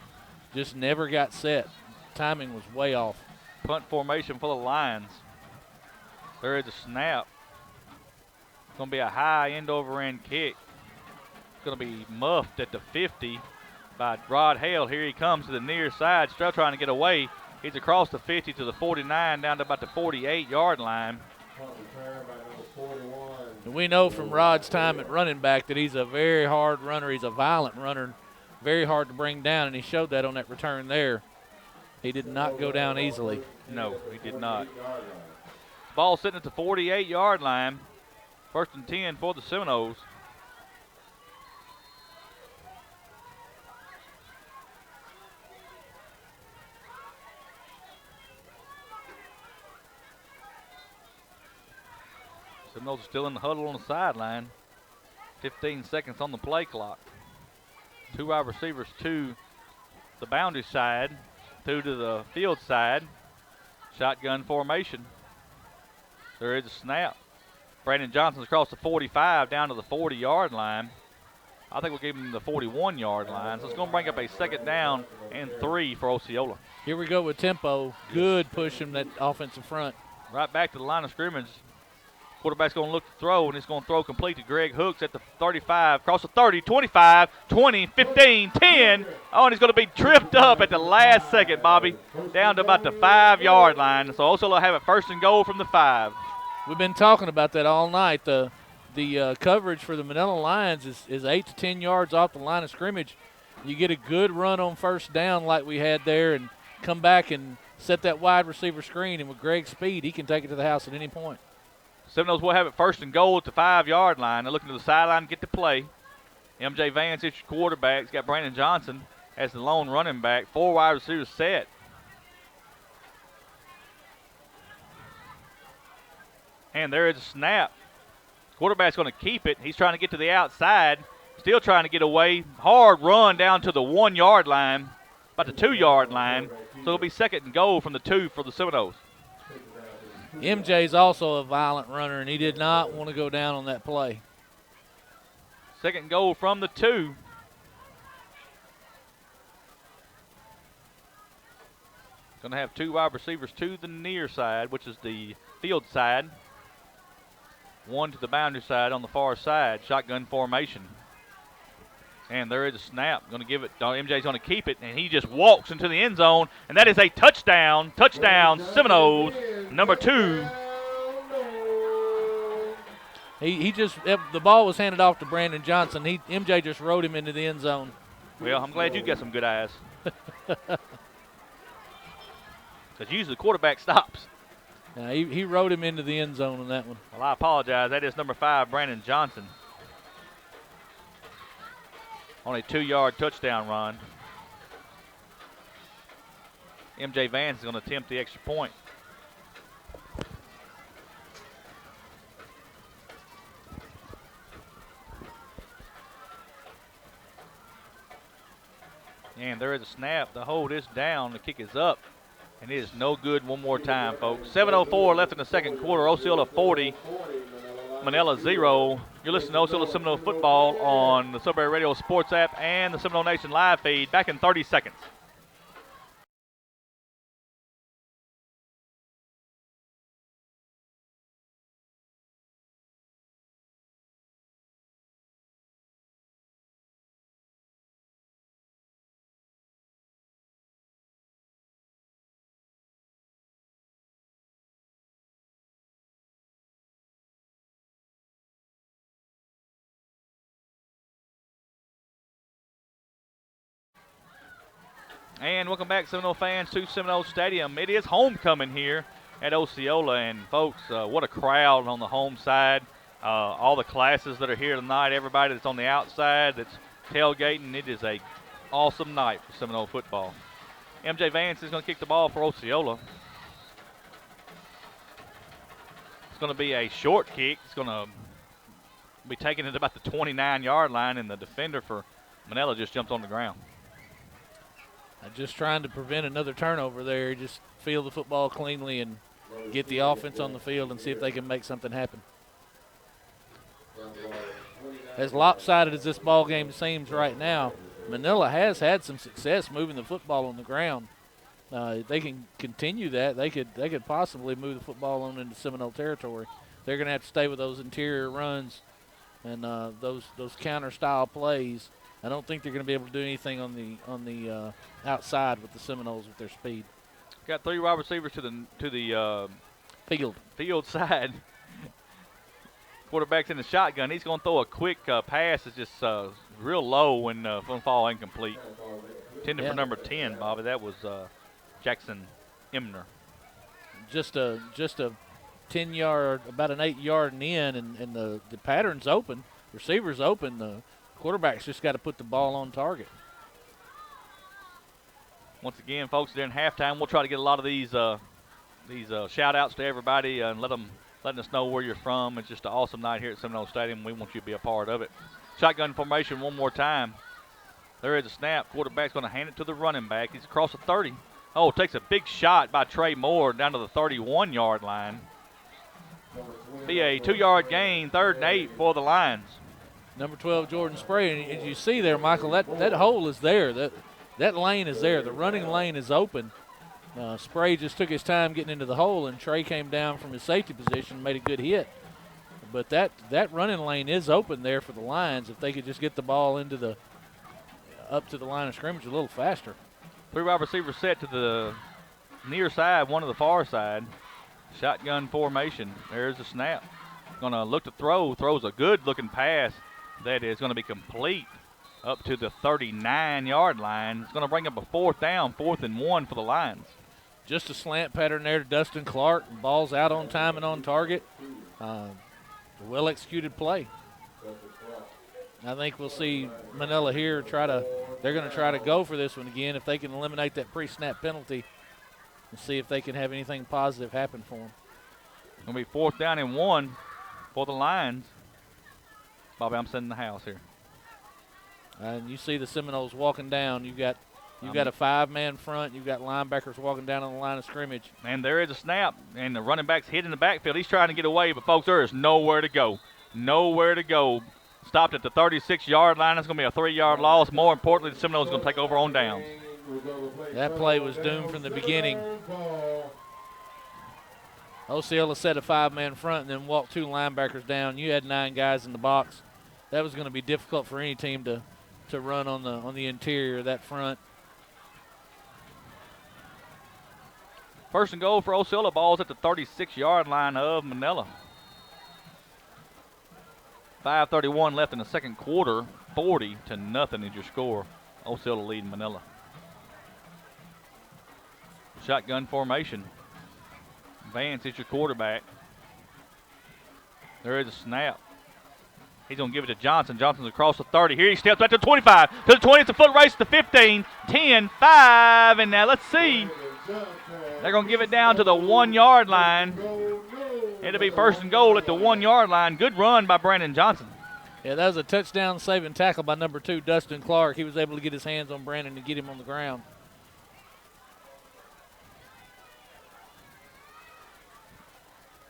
just never got set. Timing was way off. Punt formation for the Lions. There is a snap. It's going to be a high end-over-end kick. It's going to be muffed at the 50 by Rod Hale. Here he comes to the near side, still trying to get away. He's across the 50 to the 49, down to about the 48-yard line. And we know from Rod's time at running back that he's a very hard runner. He's a violent runner, very hard to bring down, and he showed that on that return there. He did not go down easily. No, he did not. Ball sitting at the 48-yard line. 1st and 10 for the Seminoles. Seminoles are still in the huddle on the sideline. 15 seconds on the play clock. 2 wide receivers to the boundary side, 2 to the field side. Shotgun formation. There is a snap. Brandon Johnson's across the 45 down to the 40-yard line. I think we'll give him the 41-yard line. So it's going to bring up a 2nd down and 3 for Osceola. Here we go with tempo. Good push from that offensive front. Right back to the line of scrimmage. Quarterback's going to look to throw, and he's going to throw complete to Greg Hooks at the 35, across the 30, 25, 20, 15, 10. Oh, and he's going to be tripped up at the last second, Bobby, down to about the 5-yard line. So Osceola have it 1st and goal from the 5. We've been talking about that all night. The coverage for the Manila Lions is 8 to 10 yards off the line of scrimmage. You get a good run on 1st down like we had there and come back and set that wide receiver screen, and with Greg's speed, he can take it to the house at any point. Seminoles will have it 1st and goal at the 5-yard line. They're looking to the sideline to get the play. MJ Vance is your quarterback. He's got Brandon Johnson as the lone running back. 4 wide receivers set. And there is a snap. Quarterback's going to keep it. He's trying to get to the outside. Still trying to get away. Hard run down to the 1-yard line, about the 2-yard line. So it'll be 2nd and goal from the 2 for the Seminoles. MJ's also a violent runner, and he did not want to go down on that play. 2nd and goal from the 2. Going to have 2 wide receivers to the near side, which is the field side. One to the boundary side on the far side. Shotgun formation. And there is a snap. Going to give it. MJ's going to keep it, and he just walks into the end zone, and that is a touchdown. Touchdown, Seminoles, number 2. He just the ball was handed off to Brandon Johnson. MJ just rode him into the end zone. Well, I'm glad you got some good eyes. Because usually the quarterback stops. Now, he rode him into the end zone on that one. Well, I apologize. That is number 5, Brandon Johnson. On a 2-yard touchdown run. MJ Vance is going to attempt the extra point. And there is a snap. The hold is down. The kick is up. And it is no good one more time, folks. 7:04 left in the second quarter. Osceola 40, Manila 0. You're listening to Osceola Seminole football on the Sudbury Radio Sports app and the Seminole Nation live feed. Back in 30 seconds. And welcome back, Seminole fans, to Seminole Stadium. It is homecoming here at Osceola, and folks, what a crowd on the home side. All the classes that are here tonight, everybody that's on the outside that's tailgating. It is a awesome night for Seminole football. MJ Vance is going to kick the ball for Osceola. It's going to be a short kick. It's going to be taken at about the 29-yard line, and the defender for Manila just jumped on the ground. Just trying to prevent another turnover there. Just field the football cleanly and get the offense on the field and see if they can make something happen. As lopsided as this ball game seems right now, Manila has had some success moving the football on the ground. If they can continue that, they could possibly move the football on into Seminole territory. They're going to have to stay with those interior runs and those counter style plays. I don't think they're going to be able to do anything on the outside with the Seminoles with their speed. Got 3 wide receivers to the field side. Quarterback's in the shotgun. He's going to throw a quick pass. It's just real low and going to fall incomplete. Intended for number 10, Bobby. That was Jackson Emner. Just a 10-yard, about an 8-yard and in, and the pattern's open. Receiver's open. The quarterback's just got to put the ball on target. Once again, folks, during halftime, we'll try to get a lot of these shout-outs to everybody and letting us know where you're from. It's just an awesome night here at Seminole Stadium. We want you to be a part of it. Shotgun formation one more time. There is a snap. Quarterback's going to hand it to the running back. He's across the 30. Oh, takes a big shot by Trey Moore down to the 31-yard line. Be a 2-yard gain, 3rd and 8 for the Lions. Number 12, Jordan Spray. And as you see there, Michael, that hole is there. That lane is there. The running lane is open. Spray just took his time getting into the hole, and Trey came down from his safety position and made a good hit. But that running lane is open there for the Lions if they could just get the ball up to the line of scrimmage a little faster. 3 wide receivers set to the near side, one to the far side. Shotgun formation. There's the snap. Going to look to throw. Throws a good-looking pass that is going to be complete up to the 39-yard line. It's going to bring up a 4th down, 4th and 1 for the Lions. Just a slant pattern there to Dustin Clark. Ball's out on time and on target. A well-executed play. I think we'll see Manila here they're going to try to go for this one again if they can eliminate that pre-snap penalty and see if they can have anything positive happen for them. Going to be 4th down and 1 for the Lions. Bobby, I'm sending the house here. And you see the Seminoles walking down. You've got a 5-man front. You've got linebackers walking down on the line of scrimmage. And there is a snap, and the running back's hit in the backfield. He's trying to get away, but, folks, there is nowhere to go. Nowhere to go. Stopped at the 36-yard line. It's going to be a 3-yard loss. More importantly, the Seminoles are going to take over on downs. That play was doomed from the beginning. Osceola set a 5-man front and then walked 2 linebackers down. You had 9 guys in the box. That was going to be difficult for any team to run on the interior of that front. First and goal for Osceola. Ball's at the 36-yard line of Manila. 5:31 left in the second quarter. 40-0 is your score. Osceola leading Manila. Shotgun formation. Vance is your quarterback. There is a snap. He's going to give it to Johnson. Johnson's across the 30. Here he steps back to the 25. To the 20. It's a foot race to the 15. 10, 5. And now let's see. They're going to give it down to the 1-yard line. It'll be first and goal at the 1-yard line. Good run by Brandon Johnson. Yeah, that was a touchdown saving tackle by number 2, Dustin Clark. He was able to get his hands on Brandon and get him on the ground.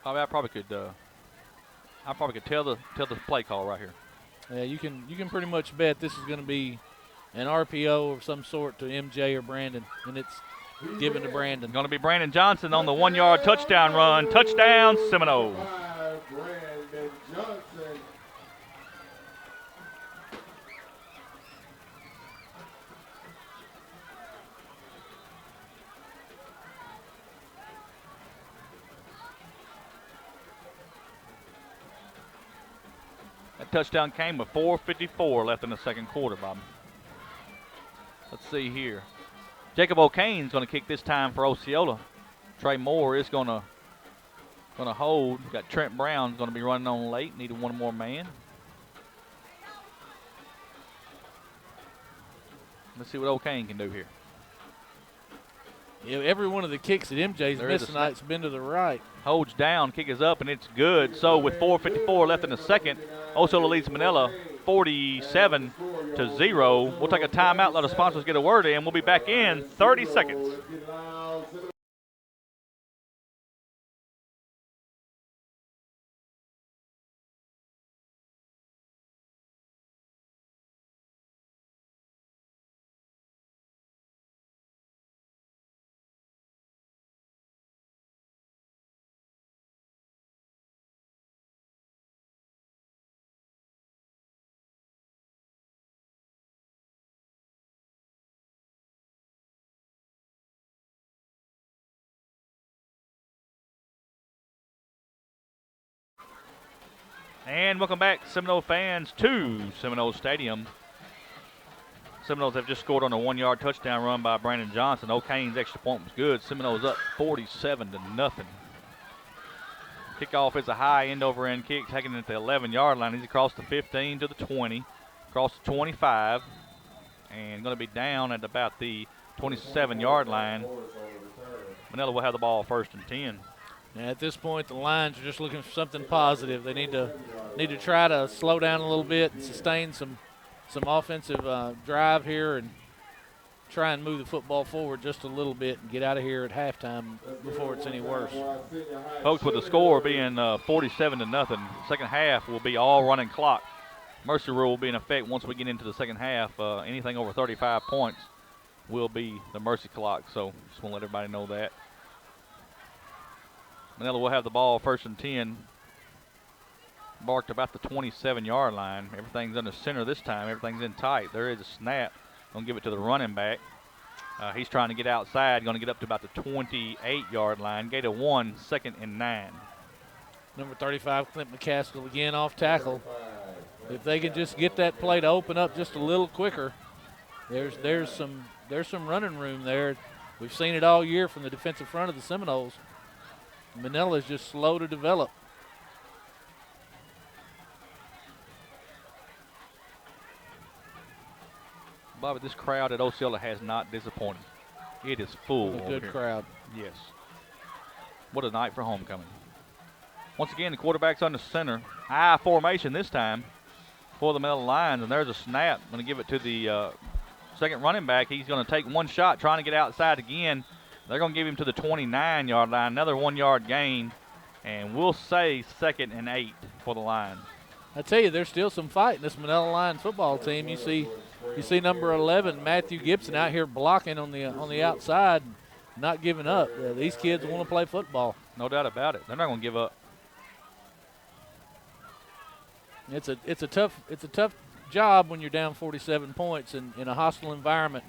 I probably could tell the play call right here. Yeah, you can pretty much bet this is going to be an RPO of some sort to MJ or Brandon, and it's given to Brandon. Going to be Brandon Johnson on the 1-yard touchdown run. Touchdown, Seminoles. Brandon Johnson. That touchdown came with 4:54 left in the second quarter, Bob. Let's see here. Jacob O'Kane's going to kick this time for Osceola. Trey Moore is going to hold. Got Trent Brown's going to be running on late. Needed one more man. Let's see what O'Kane can do here. Yeah, every one of the kicks that MJ's missed tonight's been to the right. Holds down, kick is up, and it's good. So with 4:54 left in the second, Osceola leads Manila 47-0. We'll take a timeout, let our sponsors get a word in. We'll be back in 30 seconds. And welcome back, Seminole fans, to Seminole Stadium. Seminoles have just scored on a 1-yard touchdown run by Brandon Johnson. O'Kane's extra point was good. Seminoles up 47-0. Kickoff is a high end-over-end kick, taking it at the 11-yard line. He's across the 15 to the 20, across the 25, and going to be down at about the 27-yard line. Manila will have the ball first and 10. Now at this point, the Lions are just looking for something positive. They need to try to slow down a little bit and sustain some offensive drive here and try and move the football forward just a little bit and get out of here at halftime before it's any worse. Folks, with the score being 47-0, second half will be all running clock. Mercy rule will be in effect once we get into the second half. Anything over 35 points will be the mercy clock, so just want to let everybody know that. Manila will have the ball first and 10. Marked about the 27-yard line. Everything's under center this time. Everything's in tight. There is a snap. Going to give it to the running back. He's trying to get outside. Going to get up to about the 28-yard line. Gain of 1, 2nd and 9. Number 35, Clint McCaskill again off tackle. If they can just get that play to open up just a little quicker, there's some running room there. We've seen it all year from the defensive front of the Seminoles. Manila is just slow to develop. Bobby, this crowd at Osceola has not disappointed. It is full. A good crowd. Yes. What a night for homecoming. Once again, the quarterback's under center. I formation this time for the Manila Lions, and there's a snap. Going to give it to the second running back. He's going to take one shot, trying to get outside again. They're going to give him to the 29-yard line, another 1-yard gain, and we'll say 2nd and 8 for the Lions. I tell you, there's still some fight in this Manila Lions football team. You see number 11, Matthew Gibson, out here blocking on the outside, not giving up. These kids want to play football. No doubt about it. They're not going to give up. It's a tough job when you're down 47 points in a hostile environment.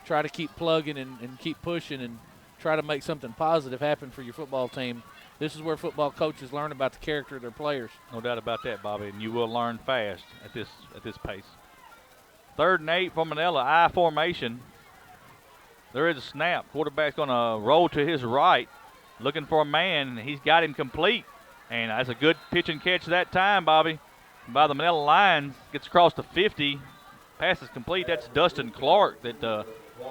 Try to keep plugging and keep pushing and try to make something positive happen for your football team. This is where football coaches learn about the character of their players. No doubt about that, Bobby, and you will learn fast at this pace. 3rd and 8 for Manila, I formation. There is a snap. Quarterback's going to roll to his right, looking for a man. He's got him complete, and that's a good pitch and catch that time, Bobby, by the Manila Lions. Gets across the 50. Pass is complete. That's Dustin Clark that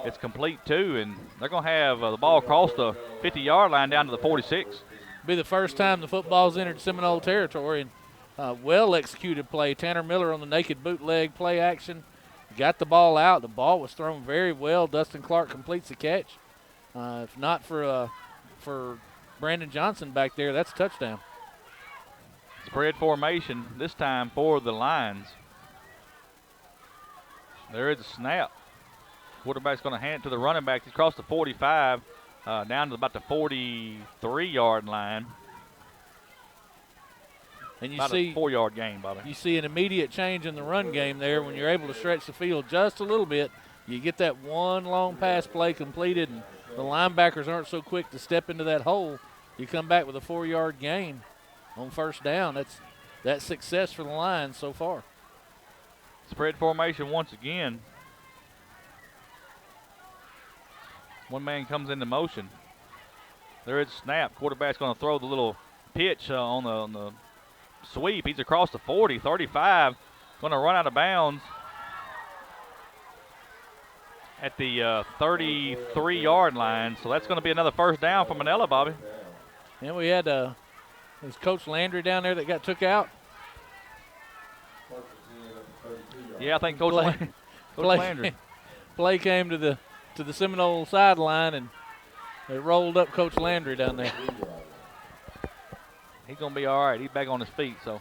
it's complete too, and they're going to have the ball across the 50-yard line down to the 46. Be the first time the football's entered Seminole territory, and well-executed play. Tanner Miller on the naked bootleg play action. Got the ball out. The ball was thrown very well. Dustin Clark completes the catch. If not for Brandon Johnson back there, that's a touchdown. Spread formation this time for the Lions. There is a snap. Quarterback's going to hand it to the running back. He's across the 45, down to about the 43-yard line. And you about see a 4-yard gain, Bobby. You see an immediate change in the run game there when you're able to stretch the field just a little bit. You get that one long pass play completed, and the linebackers aren't so quick to step into that hole. You come back with a 4-yard gain on first down. That's success for the Lions so far. Spread formation once again. One man comes into motion. There is a snap. Quarterback's going to throw the little pitch on the sweep. He's across the 40, 35. Going to run out of bounds at the 33-yard line. So that's going to be another first down for Manila, Bobby. And we had was Coach Landry down there that got took out. Yeah, I think Coach Landry. Play came to the Seminole sideline, and they rolled up Coach Landry down there. He's going to be all right. He's back on his feet, so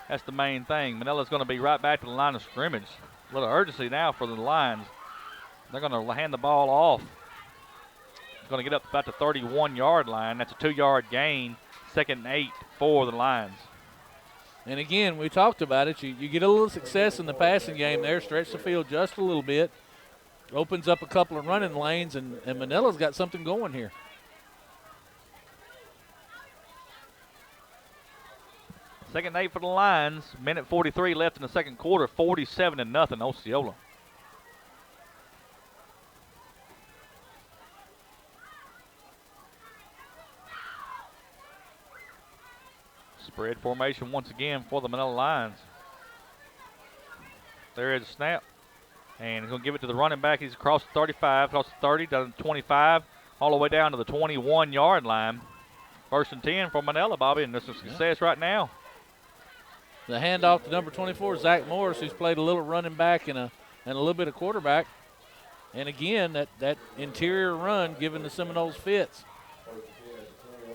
that's the main thing. Manila's going to be right back to the line of scrimmage. A little urgency now for the Lions. They're going to hand the ball off. It's going to get up about the 31-yard line. That's a 2-yard gain. 2nd and 8 for the Lions. And again, we talked about it. You get a little success in the passing game there, stretch the field just a little bit, opens up a couple of running lanes, and Manila's got something going here. Second and 8 for the Lions. Minute 43 left in the second quarter. 47-0 Osceola. Spread formation once again for the Manila Lions. There is a snap. And he's going to give it to the running back. He's across the 35, across the 30, down to the 25, all the way down to the 21-yard line. 1st and 10 for Manila, Bobby, and this is success right now. The handoff to number 24, Zach Morris, who's played a little running back and a little bit of quarterback. And again, that interior run giving the Seminoles fits.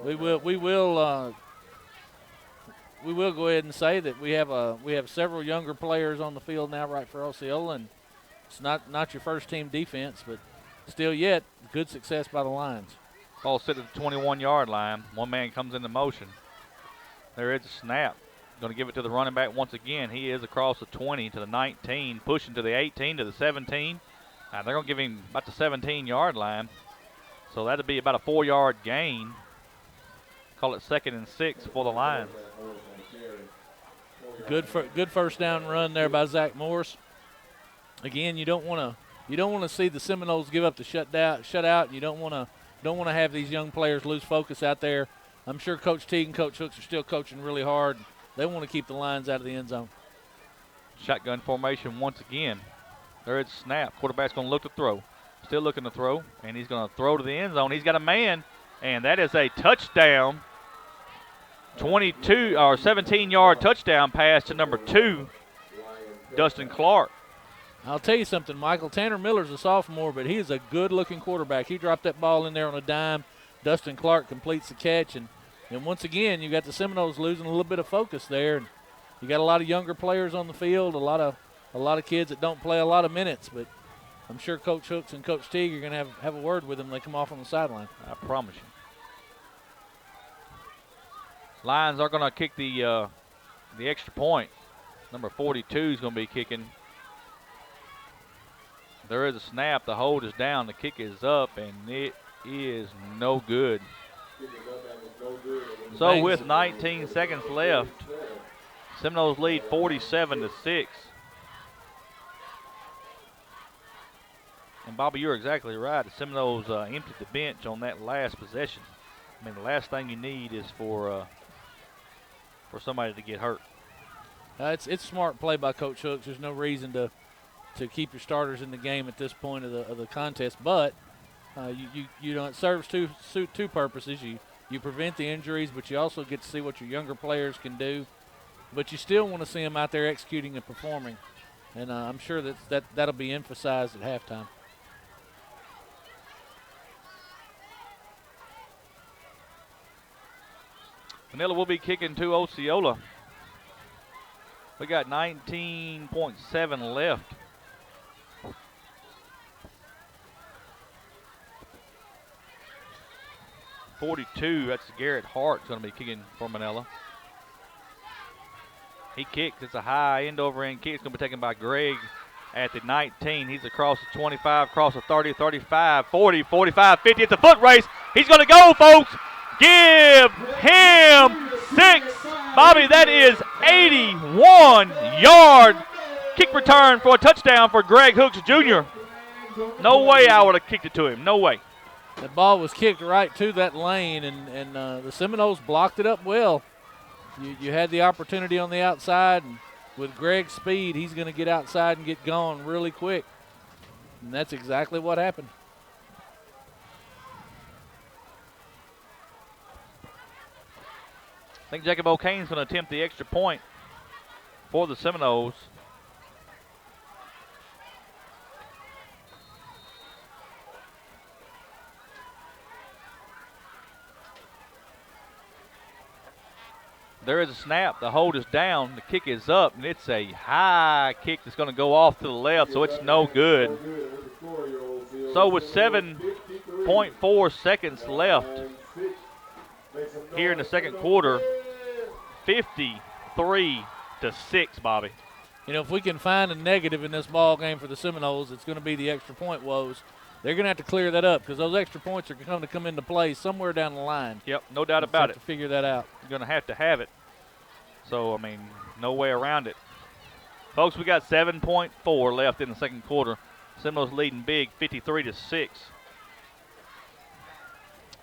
We will go ahead and say that we have several younger players on the field now, right, for Osceola, and it's not your first team defense, but still yet good success by the Lions. Ball set at the 21-yard line. One man comes into motion. There is a snap. Going to give it to the running back once again. He is across the 20 to the 19, pushing to the 18 to the 17. They're going to give him about the 17-yard line. So that'll be about a 4-yard gain. Call it 2nd and 6 for the Lions. Good first down run there by Zach Morris. Again, you don't want to see the Seminoles give up the shutout. You don't want to have these young players lose focus out there. I'm sure Coach Teague and Coach Hooks are still coaching really hard. They want to keep the Lions out of the end zone. Shotgun formation once again. There is a snap. Quarterback's going to look to throw. Still looking to throw, and he's going to throw to the end zone. He's got a man, and that is a touchdown. 22 or 17-yard touchdown pass to number 2, Dustin Clark. I'll tell you something, Michael. Tanner Miller's a sophomore, but he is a good-looking quarterback. He dropped that ball in there on a dime. Dustin Clark completes the catch, and once again, you got the Seminoles losing a little bit of focus there. And you got a lot of younger players on the field, a lot of kids that don't play a lot of minutes, but I'm sure Coach Hooks and Coach Teague are going to have a word with them when they come off on the sideline. I promise you. Lions are going to kick the extra point. Number 42 is going to be kicking. There is a snap. The hold is down. The kick is up, and it is no good. So with 19 seconds left, Seminoles lead 47-6. And Bobby, you're exactly right. The Seminoles emptied the bench on that last possession. I mean, the last thing you need is for somebody to get hurt. It's smart play by Coach Hooks. There's no reason to keep your starters in the game at this point of the contest, but you know, it serves two purposes. You prevent the injuries, but you also get to see what your younger players can do. But you still want to see them out there executing and performing, and I'm sure that'll be emphasized at halftime. Manila will be kicking to Osceola. We got 19.7 left. .42, that's Garrett Hart going to be kicking for Manila. He kicks. It's a high end-over-end kick. It's going to be taken by Greg at the 19. He's across the 25, across the 30, 35, 40, 45, 50. It's a foot race. He's going to go, folks. Give him 6. Bobby, that is 81-yard kick return for a touchdown for Greg Hooks Jr. No way I would have kicked it to him. No way. The ball was kicked right to that lane, and the Seminoles blocked it up well. You had the opportunity on the outside, and with Greg's speed, he's going to get outside and get gone really quick. And that's exactly what happened. I think Jacob O'Kane's going to attempt the extra point for the Seminoles. There is a snap. The hold is down. The kick is up, and it's a high kick that's going to go off to the left, so it's no good. So with 7.4 seconds left here in the second quarter, 53-6, Bobby. You know, if we can find a negative in this ball game for the Seminoles, it's going to be the extra point woes. They're going to have to clear that up because those extra points are going to come into play somewhere down the line. Yep, no doubt about it. To figure that out. You're going to have it. So, I mean, no way around it. Folks, we got 7.4 left in the second quarter. Seminoles leading big, 53-6.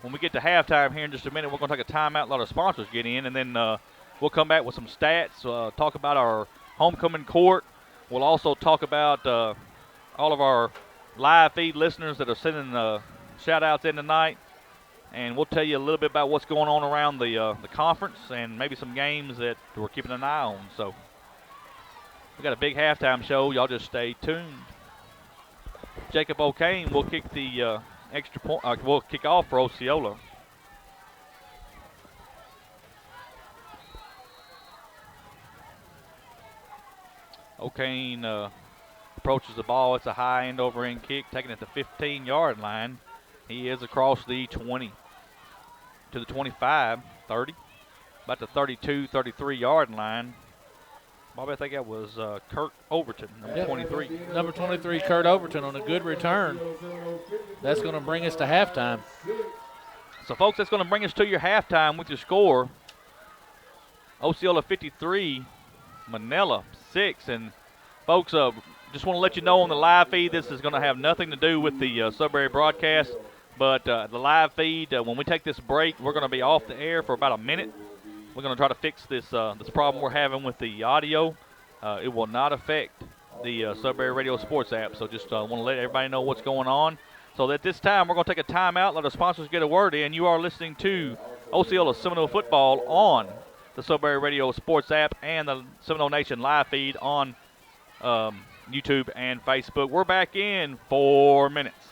When we get to halftime here in just a minute, we're going to take a timeout, let our sponsors get in, and then we'll come back with some stats, talk about our homecoming court. We'll also talk about all of our live feed listeners that are sending shout-outs in tonight. And we'll tell you a little bit about what's going on around the conference and maybe some games that we're keeping an eye on. So we got a big halftime show. Y'all just stay tuned. Jacob O'Kane will kick the extra point. Will kick off for Osceola. O'Kane approaches the ball. It's a high end over end kick, taking it to the 15-yard line. He is across the 20 to the 25, 30, about the 32, 33-yard line. Bobby, I think that was Kurt Overton, number 23. Number 23, Kurt Overton, on a good return. That's going to bring us to halftime. So, folks, that's going to bring us to your halftime with your score. Osceola 53, Manila 6. And, folks, just want to let you know on the live feed, this is going to have nothing to do with the Sudbury broadcast. But the live feed, when we take this break, we're going to be off the air for about a minute. We're going to try to fix this problem we're having with the audio. It will not affect the Sudbury Radio Sports app. So just want to let everybody know what's going on. So at this time, we're going to take a timeout, let our sponsors get a word in. You are listening to Osceola Seminole Football on the Sudbury Radio Sports app and the Seminole Nation live feed on YouTube and Facebook. We're back in 4 minutes.